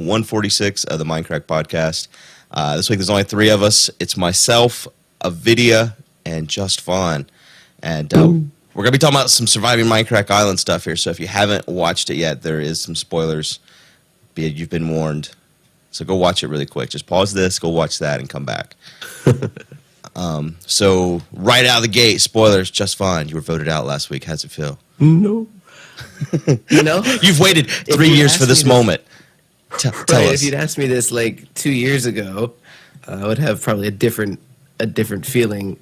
146 of the Mindcrack podcast. This week there's only 3 of us. It's myself, Avidya, and JustVan. And we're going to be talking about some surviving Mindcrack Island stuff here. So if you haven't watched it yet, there is some spoilers. You've been warned. So go watch it really quick. Just pause this, go watch that, and come back. So right out of the gate, spoilers, JustVan. You were voted out last week. How's it feel? No. You've waited 3 years for this moment. Tell us. If you'd asked me this like 2 years ago, I would have probably a different feeling.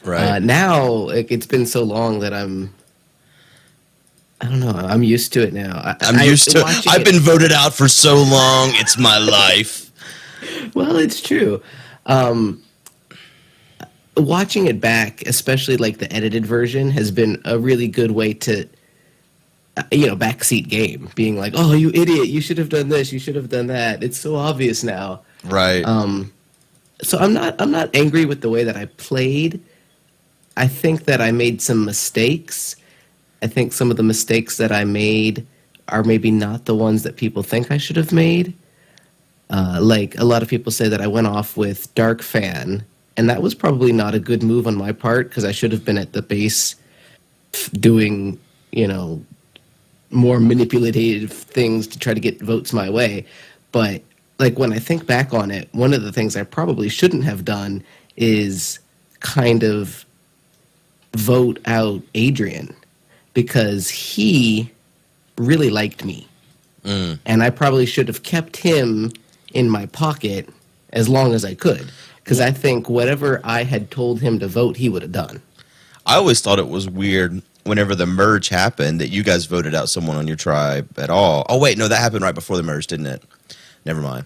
Right. Now, it's been so long that I don't know. I'm used to it now. I'm used to it. I've been voted out for so long. It's my life. Well, it's true. Watching it back, especially like the edited version, has been a really good way to, backseat game. Being like, oh, you idiot, you should have done this, you should have done that. It's so obvious now. Right. So I'm not angry with the way that I played. I think that I made some mistakes. I think some of the mistakes that I made are maybe not the ones that people think I should have made. Like a lot of people say that I went off with Dark Fan, and that was probably not a good move on my part because I should have been at the base doing, more manipulative things to try to get votes my way. But like when I think back on it, one of the things I probably shouldn't have done is kind of vote out Adrian because he really liked me. And I probably should have kept him in my pocket as long as I could. Because I think whatever I had told him to vote, he would have done. I always thought it was weird whenever the merge happened that you guys voted out someone on your tribe at all. Oh, wait, no, that happened right before the merge, didn't it? Never mind.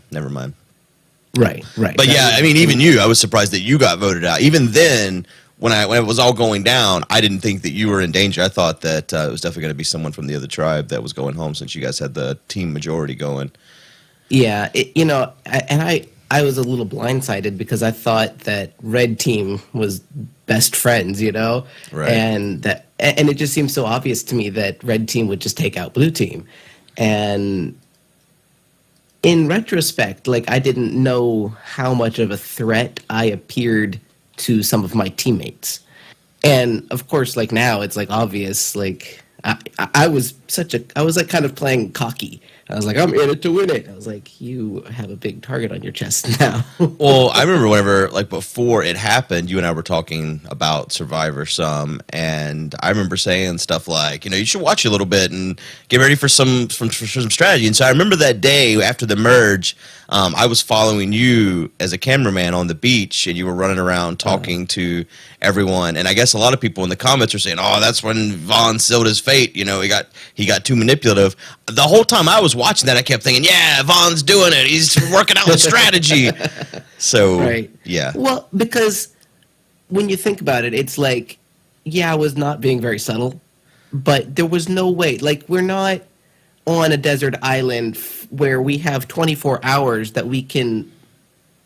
Right. But yeah, I mean, even you, I was surprised that you got voted out. Even then, when it was all going down, I didn't think that you were in danger. I thought that it was definitely going to be someone from the other tribe that was going home since you guys had the team majority going. Yeah, I was a little blindsided because I thought that Red Team was best friends, Right. And it just seemed so obvious to me that Red Team would just take out Blue Team. And in retrospect, like I didn't know how much of a threat I appeared to some of my teammates. And of course, like now it's like obvious, like I was like kind of playing cocky. I was like, I'm in it to win it. I was like, you have a big target on your chest now. Well, I remember whenever, like before it happened, you and I were talking about Survivor some, and I remember saying stuff like, you should watch a little bit and get ready for some strategy. And so I remember that day after the merge, I was following you as a cameraman on the beach, and you were running around talking to everyone. And I guess a lot of people in the comments are saying, "Oh, that's when Vaughn sealed his fate. He got too manipulative." The whole time I was watching that, I kept thinking, "Yeah, Vaughn's doing it. He's working out with strategy." So, right. Yeah. Well, because when you think about it, it's like, yeah, I was not being very subtle, but there was no way. Like, we're not on a desert island where we have 24 hours that we can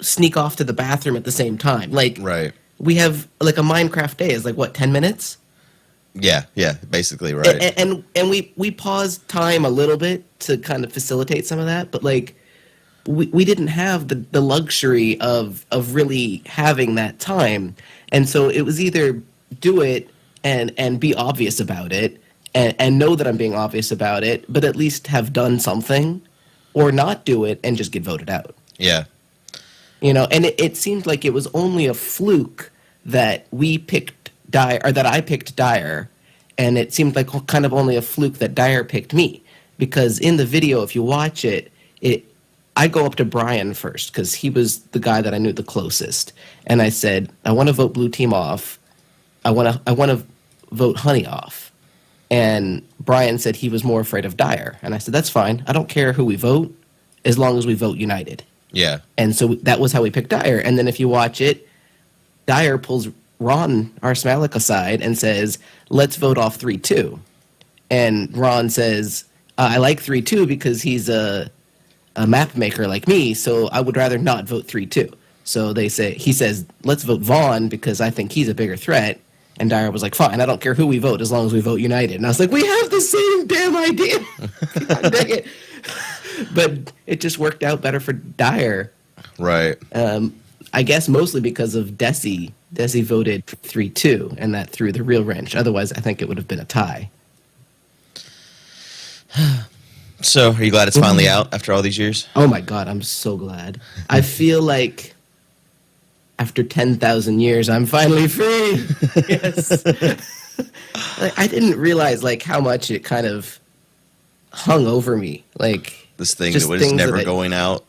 sneak off to the bathroom at the same time. Like, right. We have like a Minecraft day is like what, 10 minutes? Yeah, basically, right. And we paused time a little bit to kind of facilitate some of that, but like we didn't have the luxury of really having that time. And so it was either do it and be obvious about it and know that I'm being obvious about it, but at least have done something, or not do it and just get voted out. Yeah. And it seemed like it was only a fluke that we picked Dyer, or that I picked Dyer, and it seemed like kind of only a fluke that Dyer picked me. Because in the video, if you watch it, I go up to Brian first, because he was the guy that I knew the closest. And I said, I want to vote Blue Team off. I want to vote Honey off. And Brian said he was more afraid of Dyer. And I said, that's fine. I don't care who we vote, as long as we vote united. Yeah. And so that was how we picked Dyer. And then if you watch it, Dyer pulls Ron Arsmalik aside and says, let's vote off 3-2. And Ron says, I like 3-2 because he's a map maker like me, so I would rather not vote 3-2. So he says, let's vote Vaughn because I think he's a bigger threat. And Dyer was like, fine, I don't care who we vote as long as we vote united. And I was like, we have the same damn idea. God dang it. But it just worked out better for Dyer. Right. I guess mostly because of Desi. Desi voted 3-2, and that threw the real wrench. Otherwise, I think it would have been a tie. So, are you glad it's finally out after all these years? Oh my God, I'm so glad. I feel like after 10,000 years, I'm finally free. Yes. Like, I didn't realize like how much it kind of hung over me. Like This thing just that was things never going out.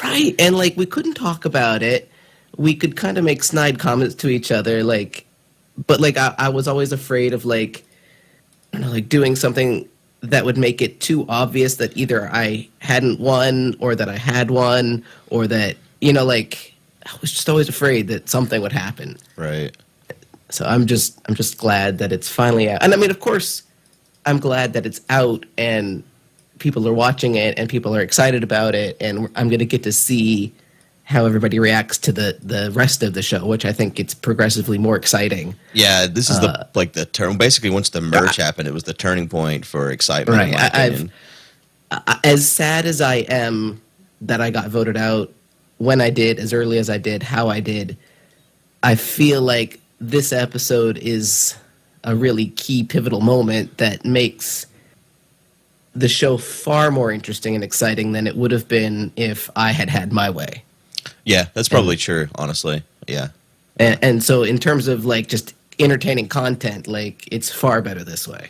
Right, and like we couldn't talk about it. We could kind of make snide comments to each other, like, but like I was always afraid of like, I don't know, like doing something that would make it too obvious that either I hadn't won or that I had won or that like I was just always afraid that something would happen. Right. So I'm just glad that it's finally out, and I mean, of course, I'm glad that it's out and people are watching it and people are excited about it, and I'm going to get to see how everybody reacts to the rest of the show, which I think it's progressively more exciting. Yeah, this is the turn. Basically, once the merge happened, it was the turning point for excitement. Right. In my opinion. As sad as I am that I got voted out when I did, as early as I did, how I did, I feel like this episode is a really key pivotal moment that makes the show far more interesting and exciting than it would have been if I had had my way. Yeah, that's probably true, honestly. Yeah. And so in terms of like just entertaining content, like it's far better this way.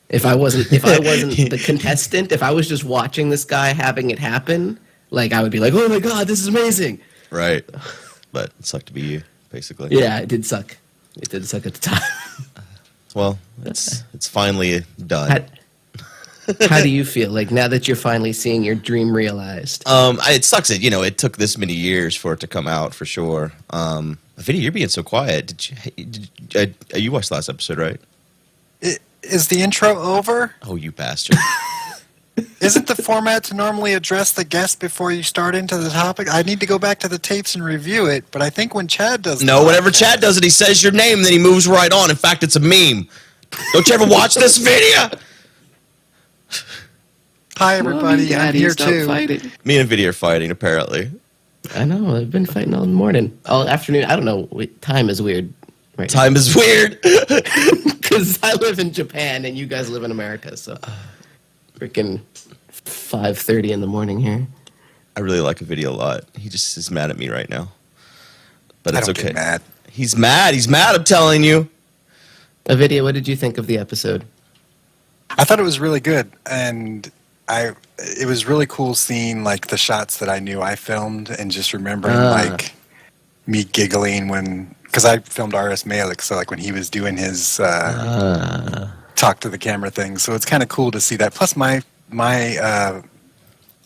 If I wasn't the contestant, if I was just watching this guy having it happen, like I would be like, "Oh my God, this is amazing." Right. But it sucked to be you, basically. Yeah, it did suck. It did suck at the time. Well, it's finally done. How do you feel like now that you're finally seeing your dream realized? It sucks that it took this many years for it to come out for sure. Avidya, you're being so quiet. You watched the last episode, right? Is the intro over? Oh, you bastard! Isn't the format to normally address the guest before you start into the topic? I need to go back to the tapes and review it, but I think when Chad does whenever Chad does it, he says your name, and then he moves right on. In fact, it's a meme. Don't you ever watch this video? Hi, everybody. Mommy, I'm here too. Fighting. Me and Avidya are fighting, apparently. I know. I've been fighting all morning, all afternoon. I don't know. Time is weird. Right. Time is weird because I live in Japan and you guys live in America. So, freaking 5:30 in the morning here. I really like Avidya a lot. He just is mad at me right now, but it's okay. Get mad. He's mad. He's mad. I'm telling you. Avidya, what did you think of the episode? I thought it was really good, and it was really cool seeing like the shots that I knew I filmed and just remembering like me giggling because I filmed R.S. Malik, so like when he was doing his talk to the camera thing. So it's kind of cool to see that. Plus my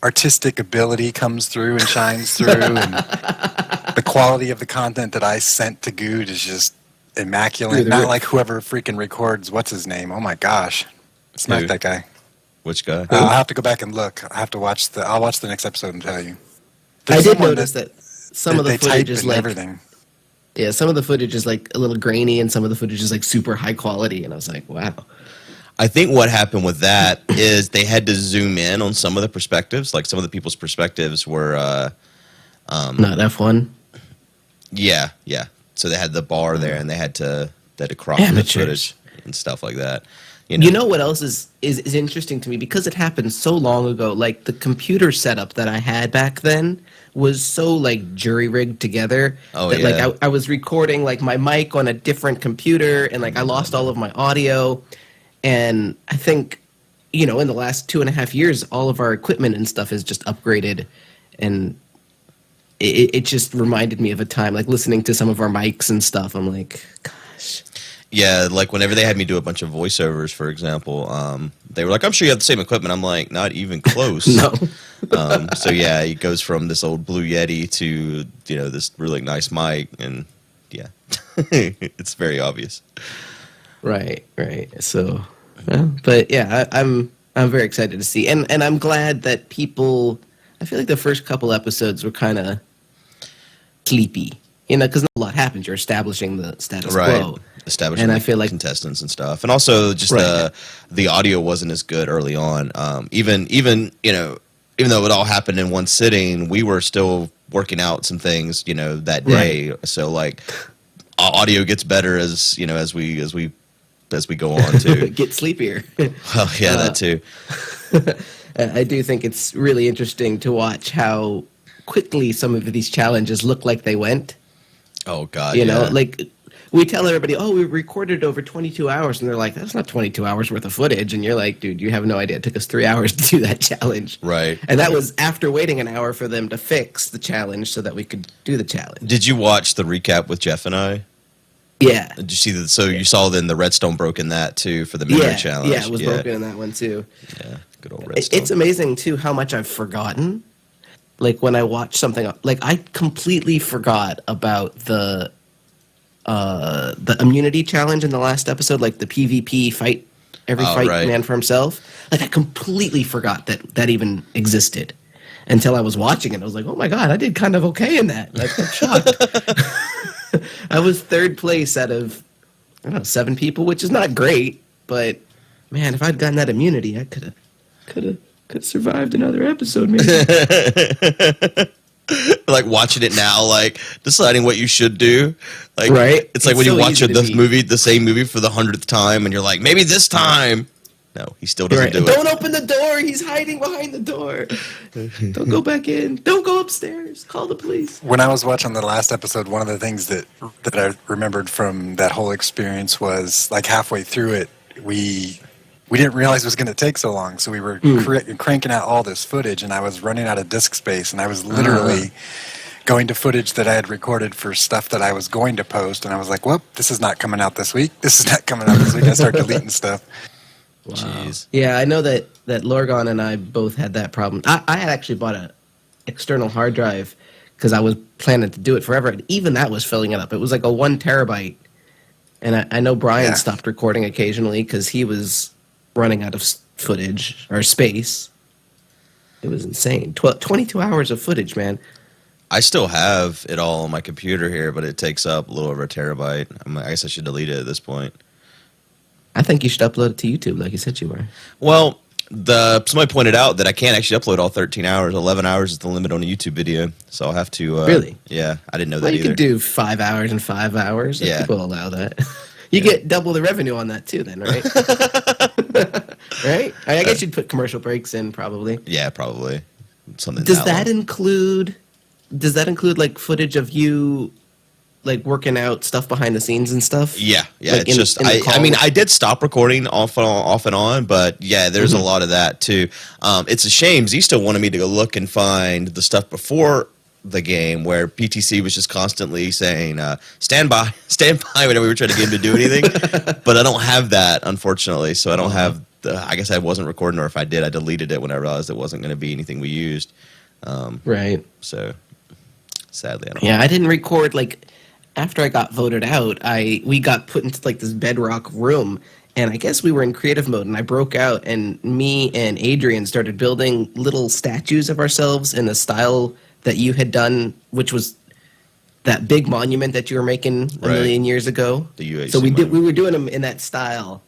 artistic ability comes through and shines through, and the quality of the content that I sent to Good is just immaculate. Not like whoever freaking records what's his name. Oh my gosh. Smack that guy. Which guy? I'll have to go back and look. I'll watch the next episode and tell you. I did notice that some of the footage is like everything. Yeah, some of the footage is like a little grainy, and some of the footage is like super high quality. And I was like, wow. I think what happened with that is they had to zoom in on some of the perspectives. Like some of the people's perspectives were not F1. Yeah. So they had the bar there, and they had to crop the footage and stuff like that. You know what else is interesting to me? Because it happened so long ago, like the computer setup that I had back then was so like jury-rigged together that like I was recording like my mic on a different computer, and like I lost all of my audio. And I think, in the last 2.5 years, all of our equipment and stuff is just upgraded. And it just reminded me of a time, like listening to some of our mics and stuff. I'm like, gosh. Yeah, like whenever they had me do a bunch of voiceovers, for example, they were like, I'm sure you have the same equipment. I'm like, not even close. No. So yeah, it goes from this old Blue Yeti to, this really nice mic. And yeah, it's very obvious. Right. So, but yeah, I'm very excited to see. And I'm glad that I feel like the first couple episodes were kind of sleepy, because not a lot happens. You're establishing the status Right. quo. Establishing And the I feel like contestants and stuff. And also just Right. the audio wasn't as good early on. Even even though it all happened in one sitting, we were still working out some things, that day. So like audio gets better as as we go on too. get sleepier. Well, yeah, that too. I do think it's really interesting to watch how quickly some of these challenges look like they went. Oh God, You know, yeah. like we tell everybody, oh, we recorded over 22 hours. And they're like, that's not 22 hours worth of footage. And you're like, dude, you have no idea. It took us 3 hours to do that challenge. Right. And that was after waiting an hour for them to fix the challenge so that we could do the challenge. Did you watch the recap with Jeff and I? Yeah. Did you see that? So you saw then the Redstone broke in that too for the memory Yeah. challenge. Yeah, it was broken in that one too. Yeah, good old Redstone. It's amazing too how much I've forgotten. Like when I watch something, like I completely forgot about the immunity challenge in the last episode, like the PvP fight, every fight right. man for himself. Like I completely forgot that even existed until I was watching it. I was like, oh my God, I did kind of okay in that. Like, I'm shocked. I was third place out of, I don't know, 7 people, which is not great, but man, if I'd gotten that immunity, I could have survived another episode, maybe. Like watching it now, like deciding what you should do. Like, Right. It's like It's when you so watch easy to be- the same movie for the 100th time, and you're like, maybe this time. No, he still doesn't Right. do it. Don't open the door. He's hiding behind the door. Don't go back in. Don't go upstairs. Call the police. When I was watching the last episode, one of the things that I remembered from that whole experience was like halfway through it, we didn't realize it was going to take so long. So we were cranking out all this footage, and I was running out of disk space, and I was literally going to footage that I had recorded for stuff that I was going to post, and I was like, "Whoop, this is not coming out this week. This is not coming out this week." I started deleting stuff. Wow. Jeez. Yeah, I know that Lorgon and I both had that problem. I had actually bought an external hard drive because I was planning to do it forever, and even that was filling it up. It was like a 1 terabyte, and I know Brian Yeah. stopped recording occasionally because he was running out of footage or space. It was insane. 22 hours of footage, man. I still have it all on my computer here, but it takes up a little over a terabyte. I guess I should delete it at this point. I think you should upload it to YouTube like you said you were. Well, somebody pointed out that I can't actually upload all 13 hours. 11 hours is the limit on a YouTube video, so I'll have to. Really? Yeah, I didn't know Well, that you either. could do 5 hours and 5 hours. Yeah. People allow that. You get double the revenue on that too, then, right? Right? I guess you'd put commercial breaks in, probably. Yeah, probably something. Does that long. include? Does that include like footage of you, like working out stuff behind the scenes and stuff? Yeah. Like It's just in the I mean call? I did stop recording off and on, but yeah, there's a lot of that too. It's a shame. Z still wanted me to go look and find the stuff before the game where PTC was just constantly saying stand by whenever we were trying to get him to do anything. But I don't have that, unfortunately. So I don't have I guess I wasn't recording, or if I did, I deleted it when I realized it wasn't going to be anything we used. Right. So sadly, I don't. Yeah, I didn't record like after I got voted out. We got put into like this bedrock room, and I guess we were in creative mode, and I broke out, and me and Adrian started building little statues of ourselves in the style that you had done, which was that big monument that you were making a Right. million years ago. The UHC So we monument. were doing them in that style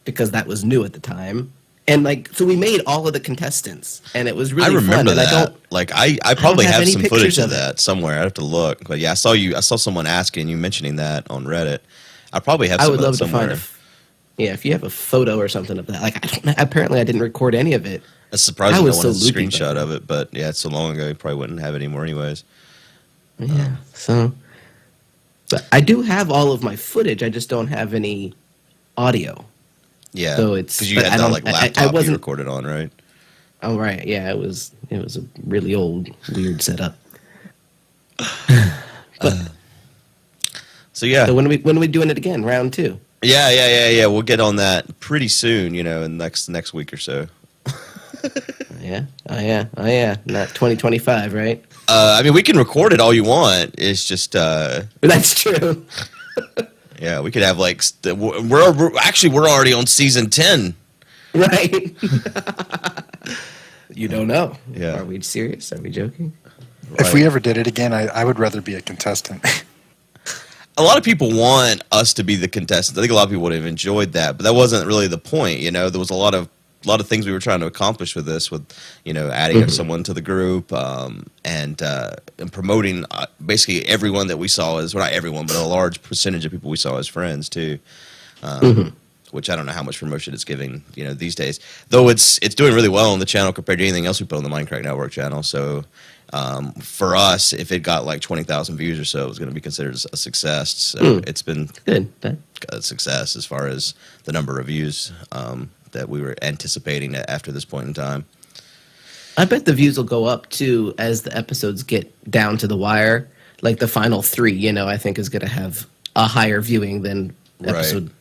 because that was new at the time. And like, so we made all of the contestants, and it was really I remember fun. that. And Like I probably have have any some pictures footage of of it. that somewhere. I have to look. But yeah, I saw someone asking you mentioning that on Reddit. I probably have I some would of love that to somewhere. find if you have a photo or something of that. Like, I don't know. Apparently, I didn't record any of it. It's surprising I no was one has so a loopy screenshot back of it, but yeah, it's so long ago you probably wouldn't have it anymore anyways. Yeah. So, but I do have all of my footage. I just don't have any audio. Yeah. So it's- because you but had I that don't- like I laptop you wasn't- recorded on, right? Oh right, yeah. It was a really old, weird setup. So yeah. So when are we doing it again? Round 2. Yeah. We'll get on that pretty soon, in next week or so. Yeah. Oh yeah. Not 2025, right? I mean, we can record it all you want. It's just That's true. yeah, we could have like we're already on season 10. Right. You don't know. Yeah. Are we serious? Are we joking? If we ever did it again, I would rather be a contestant. a lot of people want us to be the contestants. I think a lot of people would have enjoyed that, but that wasn't really the point. There was a lot of things we were trying to accomplish with this, with adding someone to the group, and promoting basically everyone that we saw as, well, not everyone, but a large percentage of people we saw as friends too. Which I don't know how much promotion it's giving, these days. Though it's doing really well on the channel compared to anything else we put on the Mindcrack Network channel. So for us, if it got like 20,000 views or so, it was going to be considered a success. So it's been good a success as far as the number of views that we were anticipating after this point in time. I bet the views will go up too as the episodes get down to the wire. Like the final 3, I think is going to have a higher viewing than episode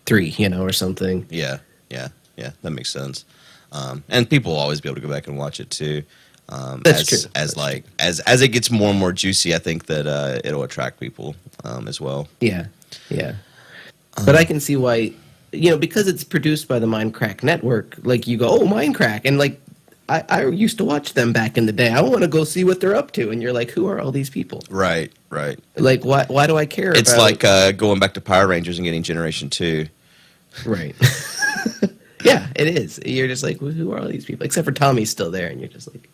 3, or something. Yeah, that makes sense. And people will always be able to go back and watch it too. That's true. As it gets more and more juicy, I think that it'll attract people as well. Yeah. But I can see why, because it's produced by the Mindcrack Network. Like you go, oh, Mindcrack, and like I used to watch them back in the day. I want to go see what they're up to, and you're like, who are all these people? Right. Like, why do I care? It's like going back to Power Rangers and getting Generation 2. Right. Yeah, it is. You're just like, well, who are all these people? Except for Tommy's still there, and you're just like,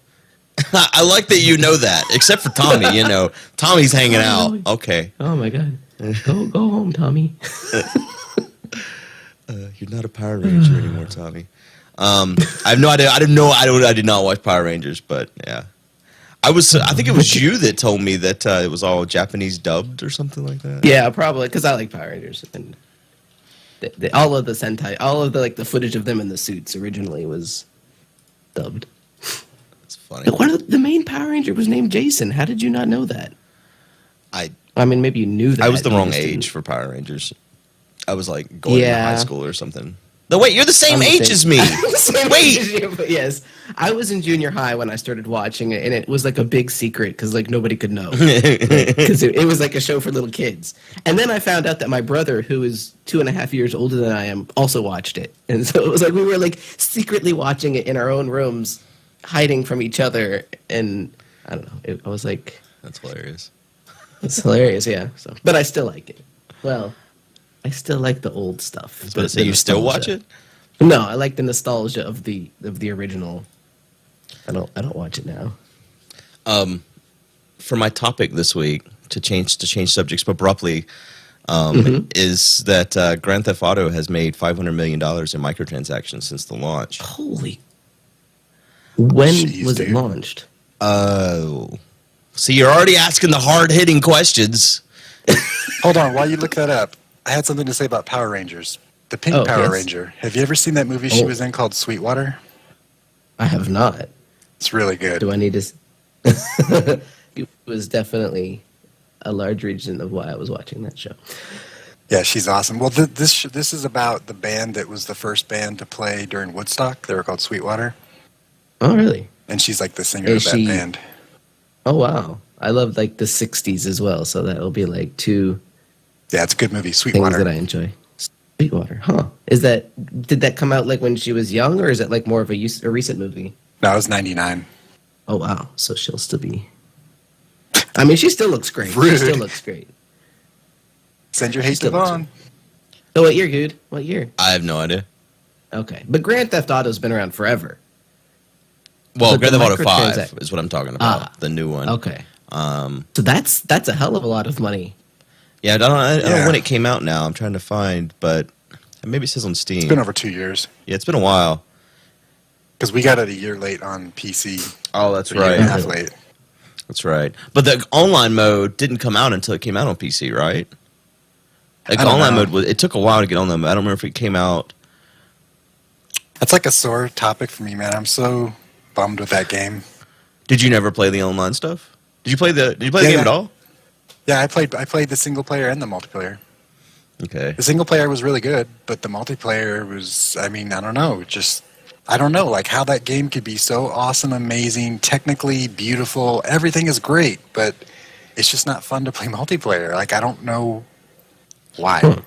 I like that that. Except for Tommy, Tommy's hanging out. Okay. Oh my God, go home, Tommy. You're not a Power Ranger anymore, Tommy. I have no idea. I did not watch Power Rangers, but yeah. I think it was you that told me that it was all Japanese dubbed or something like that. Yeah, probably, because I like Power Rangers. And all of the Sentai, all of the the footage of them in the suits originally was dubbed. That's funny. The main Power Ranger was named Jason. How did you not know that? I mean, maybe you knew that. I was the wrong age for Power Rangers. I was like going to high school or something. No, wait, you're the same age as me. Wait. Yes. I was in junior high when I started watching it, and it was like a big secret because like nobody could know. Because it was like a show for little kids. And then I found out that my brother, who is 2.5 years older than I am, also watched it. And so it was like we were like secretly watching it in our own rooms, hiding from each other. And I don't know. I was like... That's hilarious. It's hilarious, yeah. So, but I still like it. Well... I still like the old stuff. But so you still watch it? No, I like the nostalgia of the original. I don't watch it now. For my topic this week, to change subjects abruptly, is that Grand Theft Auto has made $500 million in microtransactions since the launch. Holy! When was it launched? Oh, see, you're already asking the hard-hitting questions. Hold on, while you look that up. I had something to say about Power Rangers. The Pink Power Ranger. Have you ever seen that movie she was in called Sweetwater? I have not. It's really good. Do I need to... It was definitely a large reason of why I was watching that show. Yeah, she's awesome. Well, this is about the band that was the first band to play during Woodstock. They were called Sweetwater. Oh, really? And she's like the singer of that band. Oh, wow. I love like the 60s as well, so that'll be like two... Yeah, it's a good movie, Sweetwater. Things that I enjoy. Sweetwater, huh? Did that come out like when she was young, or is it like more of a recent movie? No, it was 99. Oh, wow. So she'll still be... I mean, she still looks great. Rude. She still looks great. Send your hate to Vaughn. Oh, what year, dude? What year? I have no idea. Okay. But Grand Theft Auto's been around forever. Well, Grand Theft Auto 5 is what I'm talking about. The new one. Okay. So that's a hell of a lot of money. Yeah, I don't know when it came out now. I'm trying to find, but maybe it says on Steam. It's been over 2 years. Yeah, it's been a while. Because we got it a year late on PC. Oh, that's right. A year and a half late. That's right. But the online mode didn't come out until it came out on PC, right? Like online mode it took a while to get online mode. I don't remember if it came out. That's like a sore topic for me, man. I'm so bummed with that game. Did you never play the online stuff? Did you play the game at all? Yeah, I played the single player and the multiplayer. Okay. The single player was really good, but the multiplayer was, I mean, I don't know, I don't know, like how that game could be so awesome, amazing, technically beautiful, everything is great, but it's just not fun to play multiplayer. Like, I don't know why.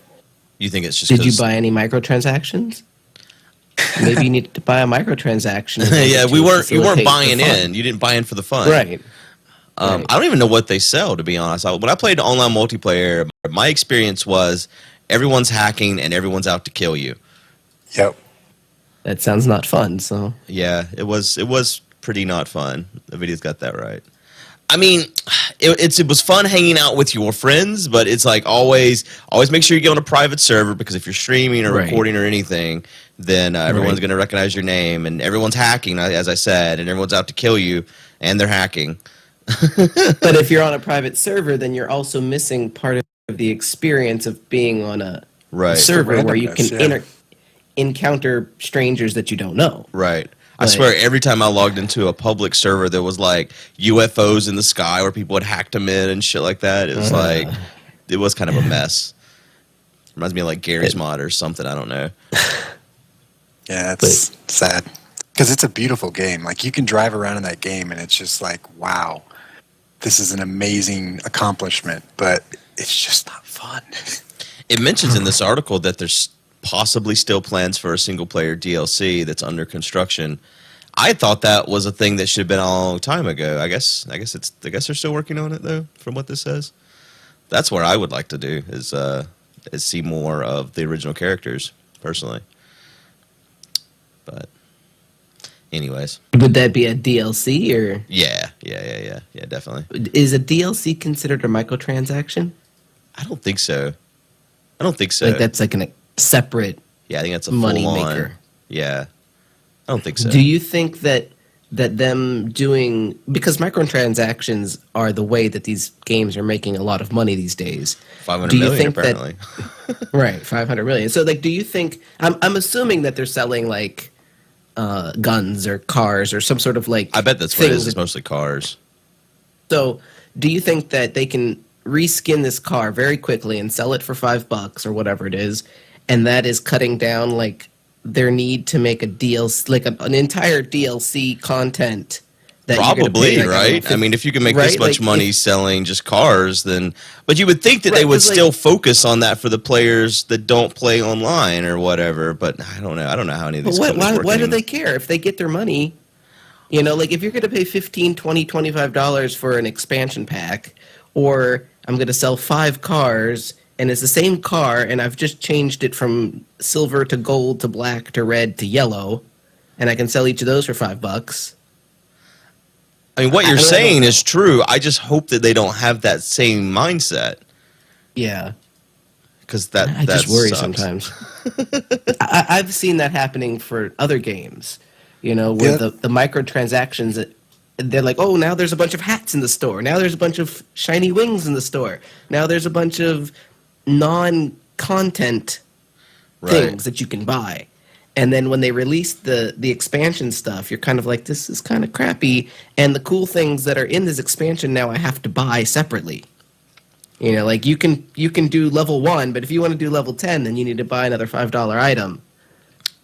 You think it's just Did you buy any microtransactions? Maybe you needed to buy a microtransaction. Yeah, you weren't buying in. You didn't buy in for the fun. Right. Right. I don't even know what they sell, to be honest. When I played online multiplayer, my experience was everyone's hacking and everyone's out to kill you. Yep. That sounds not fun. So Yeah, it was pretty not fun. Avidya's got that right. I mean, it was fun hanging out with your friends, but it's like always make sure you get on a private server, because if you're streaming or Right. recording or anything, then everyone's Right. going to recognize your name, and everyone's hacking, as I said, and everyone's out to kill you, and they're hacking. but if you're on a private server, then you're also missing part of the experience of being on a Right. server where you can randomness, yeah. encounter strangers that you don't know. Right. I Like- swear, every time I logged into a public server, there was like UFOs in the sky where people had hacked them in and shit like that. It was like, it was kind of a mess. Reminds me of like Gary's Mod or something. I don't know. Yeah, it's sad. Because it's a beautiful game. Like, you can drive around in that game, and it's just like, wow, this is an amazing accomplishment, but it's just not fun. It mentions in this article that there's possibly still plans for a single player DLC that's under construction. I thought that was a thing that should have been a long time ago. I guess they're still working on it though, from what this says. That's what I would like to do is see more of the original characters personally. But anyways, Would that be a DLC or yeah, definitely. is a DLC considered a microtransaction? I don't think so. Like that's like a separate Yeah, I think that's a money full-on- maker. Yeah, I don't think so. Do you think that them doing, because microtransactions are the way that these games are making a lot of money these days? 500 do you million think that- apparently. Right, 500 million. So like, do you think, I'm assuming that they're selling like guns or cars or some sort of like I bet that's what it thing is. It's that- mostly cars. So do you think that they can reskin this car very quickly and sell it for $5 or whatever it is, and that is cutting down like their need to make a DLC, like an entire DLC content? That you're gonna Probably, pay, like, right? $50 I mean, if you can make this right? much Like, money selling just cars, then. But you would think that Right, they would 'cause, like- still focus on that for the players that don't play online or whatever. But I don't know. I don't know how any of But these why, companies work. why do anymore. they care if they get their money? You know, like if you're going to pay $15, $20, $25 for an expansion pack, or I'm going to sell 5 cars and it's the same car and I've just changed it from silver to gold to black to red to yellow, and I can sell each of those for $5. I mean, what I you're don't saying know. is true. I just hope that they don't have that same mindset, Yeah. because that I that just worry sucks. sometimes. I've seen that happening for other games, you know, where Yeah. the microtransactions, they're like, oh, now there's a bunch of hats in the store. Now there's a bunch of shiny wings in the store. Now there's a bunch of non-content Right. things that you can buy. And then when they release the expansion stuff, you're kind of like, this is kind of crappy. And the cool things that are in this expansion now I have to buy separately. You know, like you can do level 1, but if you want to do level 10, then you need to buy another $5 item.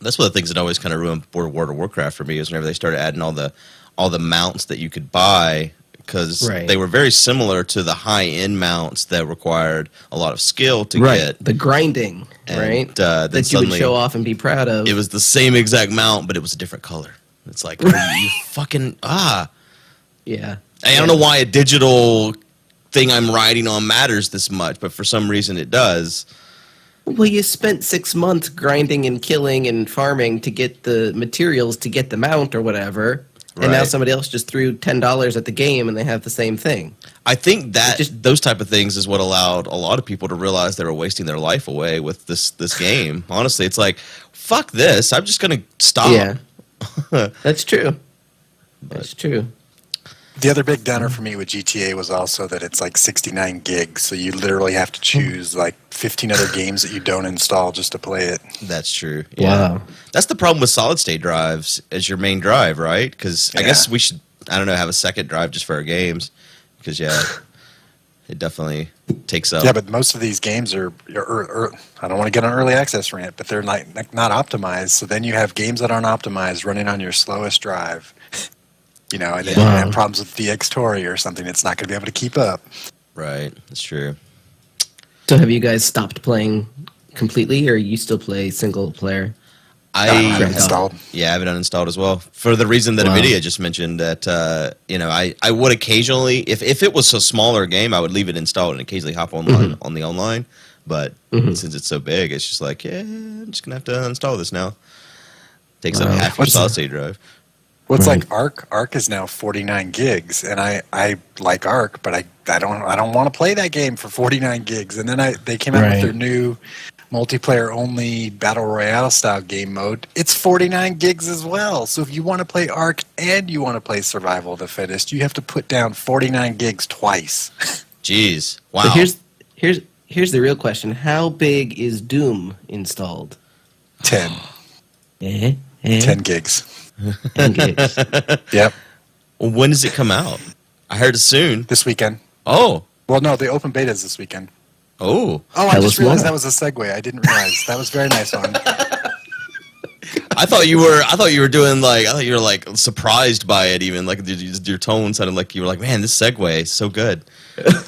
That's one of the things that always kind of ruined World of Warcraft for me, is whenever they started adding all the mounts that you could buy, because Right. they were very similar to the high end mounts that required a lot of skill to get. The grinding, And, right? then That you would suddenly show off and be proud of. It was the same exact mount, but it was a different color. It's like, you fucking yeah. I don't know why a digital thing I'm riding on matters this much, but for some reason it does. Well, you spent 6 months grinding and killing and farming to get the materials to get the mount or whatever. And now Right. somebody else just threw $10 at the game and they have the same thing. I think that Just- those type of things is what allowed a lot of people to realize they were wasting their life away with this game. Honestly, it's like, fuck this. I'm just gonna stop. Yeah. That's true. That's true. The other big downer for me with GTA was also that it's like 69 gigs, so you literally have to choose like 15 other games that you don't install just to play it. That's true. Wow. That's the problem with solid state drives as your main drive, right? Because I Yeah. guess we should, I don't know, have a second drive just for our games. Because, it definitely takes up. Yeah, but most of these games are I don't want to get on early access rant, but they're not optimized. So then you have games that aren't optimized running on your slowest drive. You know, and then you have problems with the Xtori or something. It's not going to be able to keep up. Right. That's true. So have you guys stopped playing completely, or you still play single player? I don't have it Correct. installed. Yeah, I have it uninstalled as well for the reason that Wow. Avidya just mentioned. That I would occasionally, if it was a smaller game, I would leave it installed and occasionally hop online on the online. But since it's so big, it's just like, yeah, I'm just gonna have to uninstall this now. Takes up Wow. half your What's solid state drive. What's Right. like Arc? Arc is now 49 gigs, and I like Arc, but I don't want to play that game for 49 gigs. And then they came out with their Right. new multiplayer only battle royale style game mode. It's 49 gigs as well. So if you want to play Arc and you want to play Survival of the Fittest, you have to put down 49 gigs twice. Jeez, wow. So here's the real question: how big is Doom installed? 10 Eh? 10 gigs. 10 gigs. Yep, Well, when does it come out? I heard it soon. this weekend. Oh, Well, no, the open beta is this weekend. oh. Oh, I Tell just us realized more. that was a segue. I didn't realize. That was very nice on. I thought you were doing like, I thought you were like surprised by it. Even like your tone sounded like you were like, man, this segue is so good.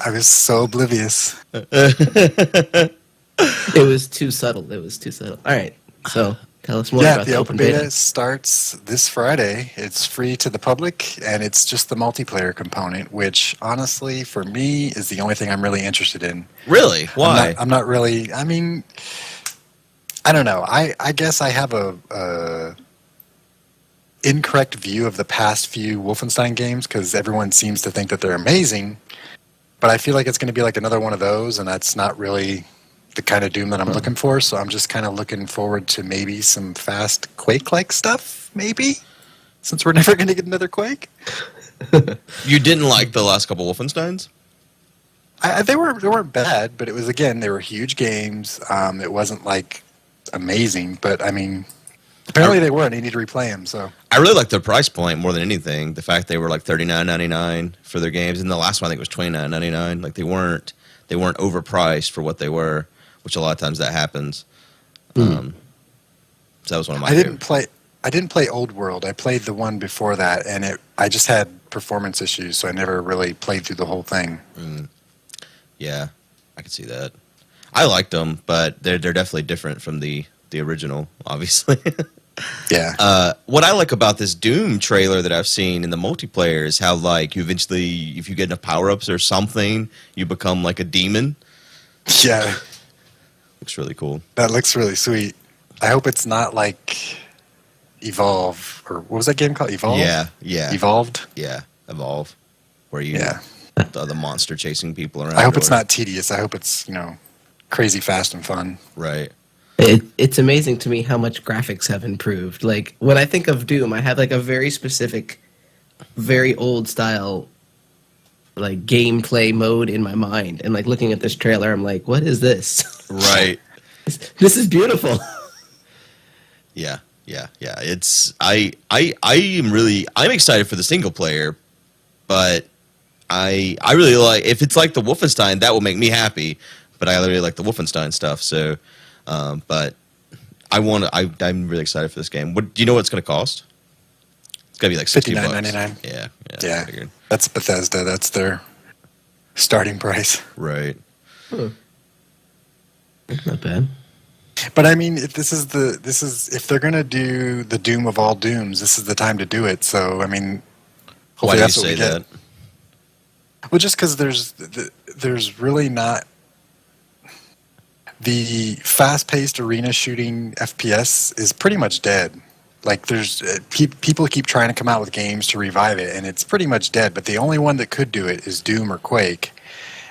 I was so oblivious. It was too subtle. It was too subtle. All right. So tell us more Yeah, about the open beta starts this Friday. It's free to the public, and it's just the multiplayer component, which honestly, for me, is the only thing I'm really interested in. Really? Why? I'm not really. I mean, I don't know. I guess I have a incorrect view of the past few Wolfenstein games because everyone seems to think that they're amazing, but I feel like it's going to be like another one of those, and that's not really the kind of Doom that I'm looking for. So I'm just kind of looking forward to maybe some fast Quake-like stuff, maybe, since we're never going to get another Quake. You didn't like the last couple Wolfensteins? They weren't bad, but it was, again, they were huge games. It wasn't like amazing, but I mean, apparently they were, and you need to replay them. So I really like their price point more than anything. The fact they were like $39.99 for their games, and the last one I think was $29.99. Like they weren't overpriced for what they were, which a lot of times that happens. So that was one of my favorites. I didn't play Old World. I played the one before that, and I just had performance issues, so I never really played through the whole thing. Yeah, I could see that. I liked them, but they're definitely different from the original, obviously. Yeah. What I like about this Doom trailer that I've seen in the multiplayer is how, like, you eventually, if you get enough power-ups or something, you become like a demon. Yeah. Looks really cool. That looks really sweet. I hope it's not like Evolve, or what was that game called? Evolve? Yeah. Evolved? Yeah, Evolve, where you Yeah. the monster chasing people around. I hope it's or- not tedious. I hope it's, crazy fast and fun. right. It's amazing to me how much graphics have improved. Like when I think of Doom, I have like a very specific, very old style, like gameplay mode in my mind. And like looking at this trailer, I'm like, what is this? Right. This is beautiful. Yeah. It's I'm excited for the single player, but I really like, if it's like the Wolfenstein, that will make me happy. But I really like the Wolfenstein stuff, so but I'm really excited for this game. What do you know what it's going to cost? It's got to be like $60. $59.99. Yeah. Yeah. I figured. That's Bethesda. That's their starting price. Right. Not bad. But I mean, if if they're gonna do the Doom of all Dooms, this is the time to do it. So I mean, Why hopefully do you that's what say we get. that? Well, just because there's really not the fast-paced arena shooting FPS is pretty much dead. Like there's people keep trying to come out with games to revive it, and it's pretty much dead. But the only one that could do it is Doom or Quake,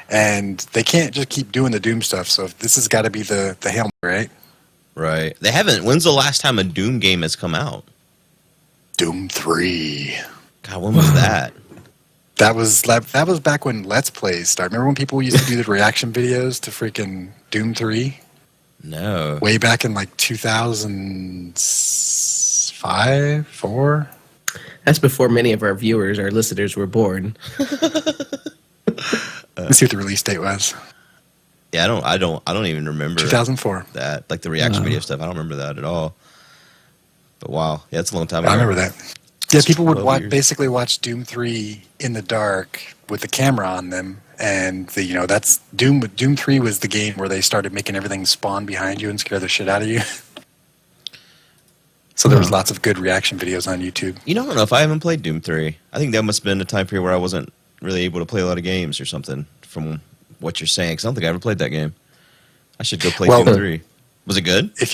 and they can't just keep doing the Doom stuff. So this has got to be the Hail Mary, right? Right. They haven't. When's the last time a Doom game has come out? Doom 3. God, when was that? That was back when Let's Plays started. Remember when people used to do the reaction videos to freaking Doom 3? No. Way back in like 2005, 4? That's before many of our viewers, our listeners were born. Let's see what the release date was. Yeah, I don't even remember 2004. that. Like the reaction video stuff, I don't remember that at all. But wow, yeah, it's a long time ago. I remember that. Yeah, people would 12 years. basically watch Doom 3 in the dark with the camera on them, and that's Doom. Doom 3 was the game where they started making everything spawn behind you and scare the shit out of you. So there was lots of good reaction videos on YouTube. You know, I don't know if I haven't played Doom 3. I think that must have been a time period where I wasn't really able to play a lot of games or something from what you're saying, because I don't think I ever played that game. I should go play Doom 3. Was it good? It's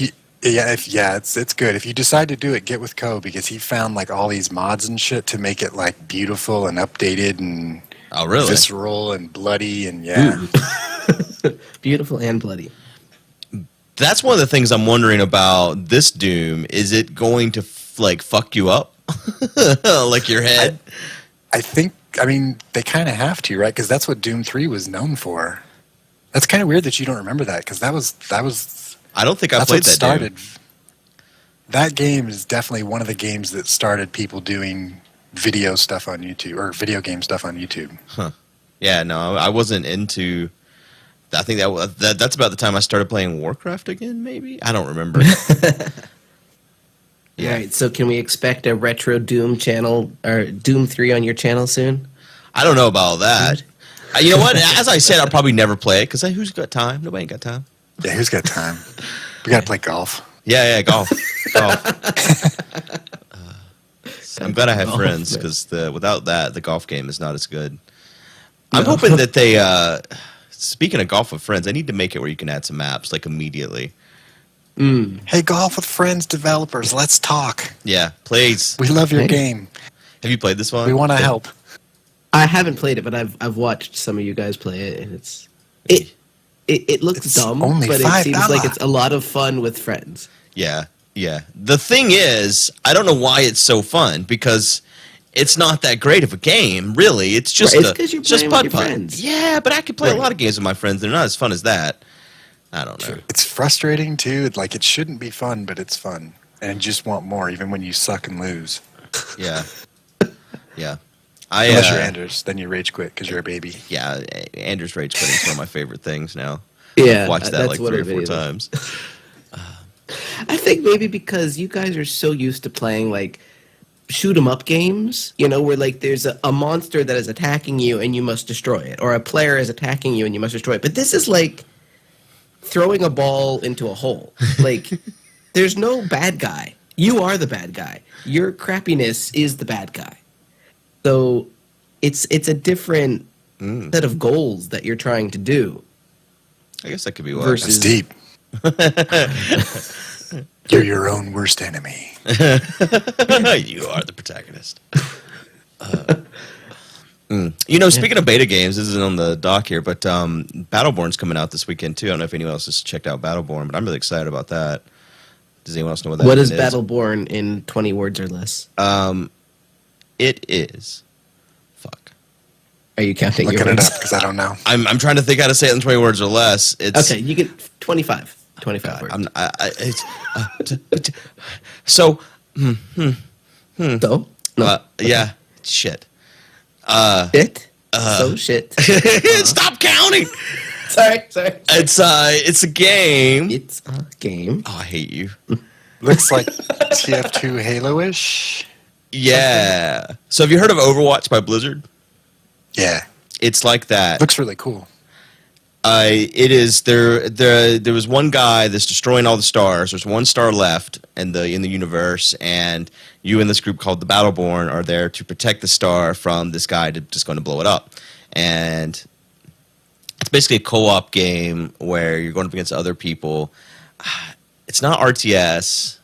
good. If you decide to do it, get with Co, because he found like all these mods and shit to make it like beautiful and updated and visceral and bloody and beautiful and bloody. That's one of the things I'm wondering about this Doom. Is it going to fuck you up, like your head? I mean, they kind of have to, right? Because that's what Doom 3 was known for. That's kind of weird that you don't remember that, because that was. I don't think I played that. Started. Doom. That game is definitely one of the games that started people doing video stuff on YouTube, or video game stuff on YouTube. Huh. Yeah, no, I wasn't into. I think that's about the time I started playing Warcraft again. Maybe I don't remember. Yeah. All right, so can we expect a retro Doom channel or Doom 3 on your channel soon? I don't know about all that. You know what? As I said, I'll probably never play it because who's got time? Nobody ain't got time. Yeah, who's got time? We got to play golf. Yeah, golf. I'm glad I have friends because without that, the golf game is not as good. I'm hoping that they. Speaking of golf with friends, I need to make it where you can add some maps like immediately. Hey, Golf with Friends developers, let's talk. Yeah, please. We love your game. Have you played this one? We want to help. I haven't played it, but I've watched some of you guys play it, and it looks dumb, but it seems like it's a lot of fun with friends. Yeah. The thing is, I don't know why it's so fun, because it's not that great of a game, really. It's just it's because you're playing with your friends. Yeah, but I could play a lot of games with my friends. They're not as fun as that. I don't know. It's frustrating, too. Like, it shouldn't be fun, but it's fun. And you just want more, even when you suck and lose. Yeah. Unless you're Anders, then you rage quit because you're a baby. Yeah, Anders rage quitting is one of my favorite things now. Yeah, I've watched that like 3 or 4 times. I think maybe because you guys are so used to playing like shoot 'em up games, where like there's a monster that is attacking you and you must destroy it, or a player is attacking you and you must destroy it. But this is like throwing a ball into a hole. Like, there's no bad guy. You are the bad guy. Your crappiness is the bad guy. So it's a different set of goals that you're trying to do. I guess that could be why. That's deep. You're your own worst enemy. You are the protagonist. Speaking of beta games, this isn't on the dock here, but Battleborn's coming out this weekend too. I don't know if anyone else has checked out Battleborn, but I'm really excited about that. Does anyone else know what that is? What is Battleborn in 20 words or less? It is. Fuck. Are you counting Looking your words? it up because I don't know. I'm trying to think how to say it in 20 words or less. It's okay, you get 25. 25 words. So. So? No. Yeah. Shit. Shit? So shit. Stop counting. Sorry. It's a game. It's a game. Oh, I hate you. Looks like TF2 Halo-ish. Yeah. So have you heard of Overwatch by Blizzard? Yeah. It's like that. Looks really cool. It is there was one guy that's destroying all the stars. There's one star left in the universe, and you and this group called the Battleborn are there to protect the star from this guy just going to blow it up. And it's basically a co-op game where you're going up against other people. It's not RTS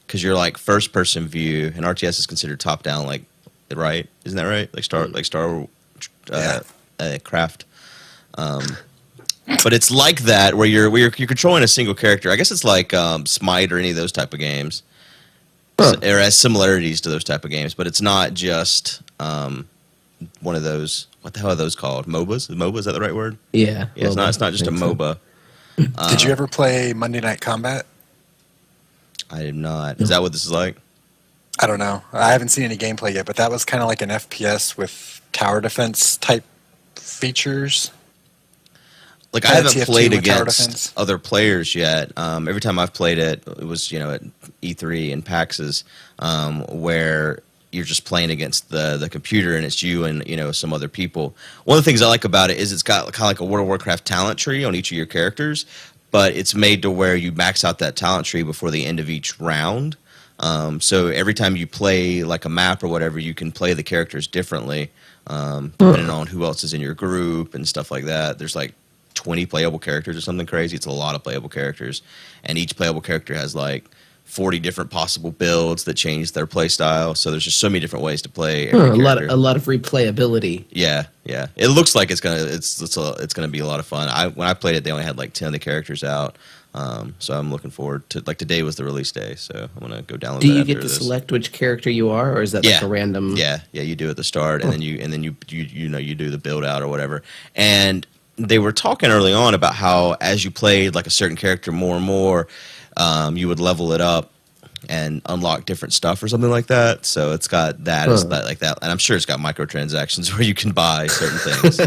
because you're like first person view, and RTS is considered top down, like, right? Isn't that right? Like Craft. But it's like that where you're controlling a single character. I guess it's like Smite or any of those type of games. Huh. It has similarities to those type of games, but it's not just one of those. What the hell are those called? MOBAs? MOBA, is that the right word? Yeah. Yeah, it's not just a MOBA. Did you ever play Monday Night Combat? I did not. Is that what this is like? I don't know. I haven't seen any gameplay yet, but that was kind of like an FPS with tower defense type features. Like, I haven't played against other players yet. Every time I've played it, it was at E3 and PAXs, where you're just playing against the computer, and it's you and some other people. One of the things I like about it is it's got kind of like a World of Warcraft talent tree on each of your characters, but it's made to where you max out that talent tree before the end of each round. So every time you play like a map or whatever, you can play the characters differently, depending on who else is in your group and stuff like that. There's like 20 playable characters or something crazy. It's a lot of playable characters, and each playable character has like 40 different possible builds that change their play style. So there's just so many different ways to play every character. A lot of replayability. Yeah. It looks like it's gonna be a lot of fun. When I played it, they only had like 10 of the characters out. So I'm looking forward to, like, today was the release day, so I'm gonna go download. Do you get to select which character you are, or is that like a random? Yeah, you do at the start, and then you do the build out or whatever. And they were talking early on about how as you played like a certain character more and more, you would level it up and unlock different stuff or something like that. So it's got that like that, and I'm sure it's got microtransactions where you can buy certain things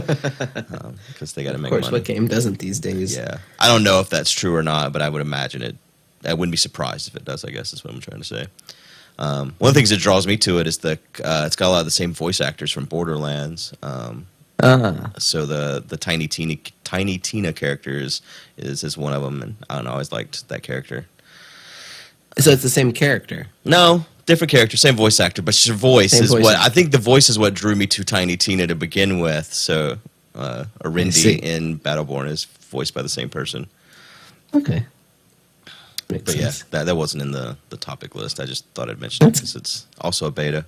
because they got to make money. Of course, what game doesn't these days? Yeah, I don't know if that's true or not, but I would imagine it. I wouldn't be surprised if it does. I guess is what I'm trying to say. One of the things that draws me to it is it's got a lot of the same voice actors from Borderlands. So the Tiny Tina character is one of them, and I don't know. I always liked that character. So it's the same character? No, different character, same voice actor, but her voice I think the voice is what drew me to Tiny Tina to begin with. So Arindy in Battleborn is voiced by the same person. Okay. Makes sense. Yeah, that wasn't in the topic list. I just thought I'd mention it because it's also a beta.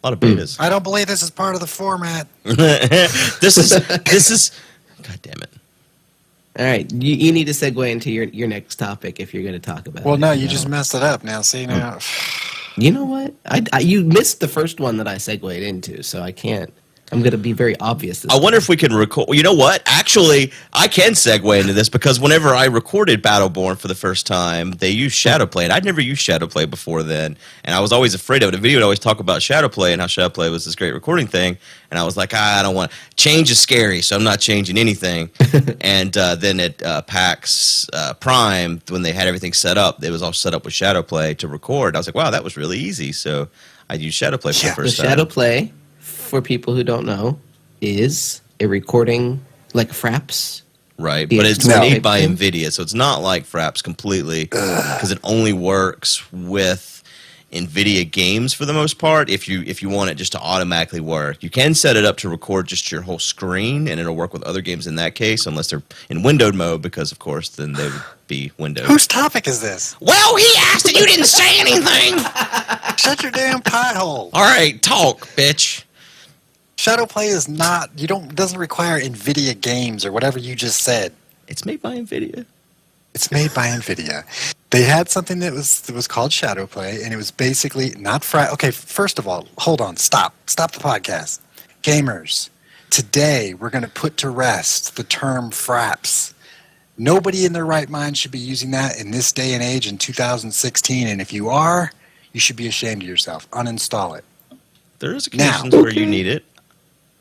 A lot of betas. I don't believe this is part of the format. This is. God damn it! All right, you need to segue into your next topic if you're going to talk about it. Well, no, you just messed it up. Now, see now. You know what? You missed the first one that I segued into, so I can't. I'm going to be very obvious. I wonder if we can record. You know what? Actually, I can segue into this because whenever I recorded Battleborn for the first time, they used Shadowplay, and I'd never used Shadowplay before then, and I was always afraid of it. The video would always talk about Shadowplay and how Shadowplay was this great recording thing, and I was like, I don't want change is scary, so I'm not changing anything. And then at PAX Prime, when they had everything set up, it was all set up with Shadowplay to record. I was like, wow, that was really easy. So I used Shadowplay for the first time. Shadowplay, for people who don't know, is a recording like Fraps. Right, but it's made by NVIDIA, so it's not like Fraps completely because it only works with NVIDIA games for the most part. If you want it just to automatically work, you can set it up to record just your whole screen, and it'll work with other games in that case, unless they're in windowed mode, because of course then they would be windowed. Whose topic is this? Well, he asked and you didn't say anything. Shut your damn pie hole. All right, talk, bitch. Shadowplay is not. Doesn't require NVIDIA games or whatever you just said. It's made by NVIDIA. It's made by NVIDIA. They had something that was called Shadowplay, and it was basically not Okay, first of all, hold on, stop the podcast, gamers. Today we're going to put to rest the term Fraps. Nobody in their right mind should be using that in this day and age in 2016. And if you are, you should be ashamed of yourself. Uninstall it. There is occasions where you need it.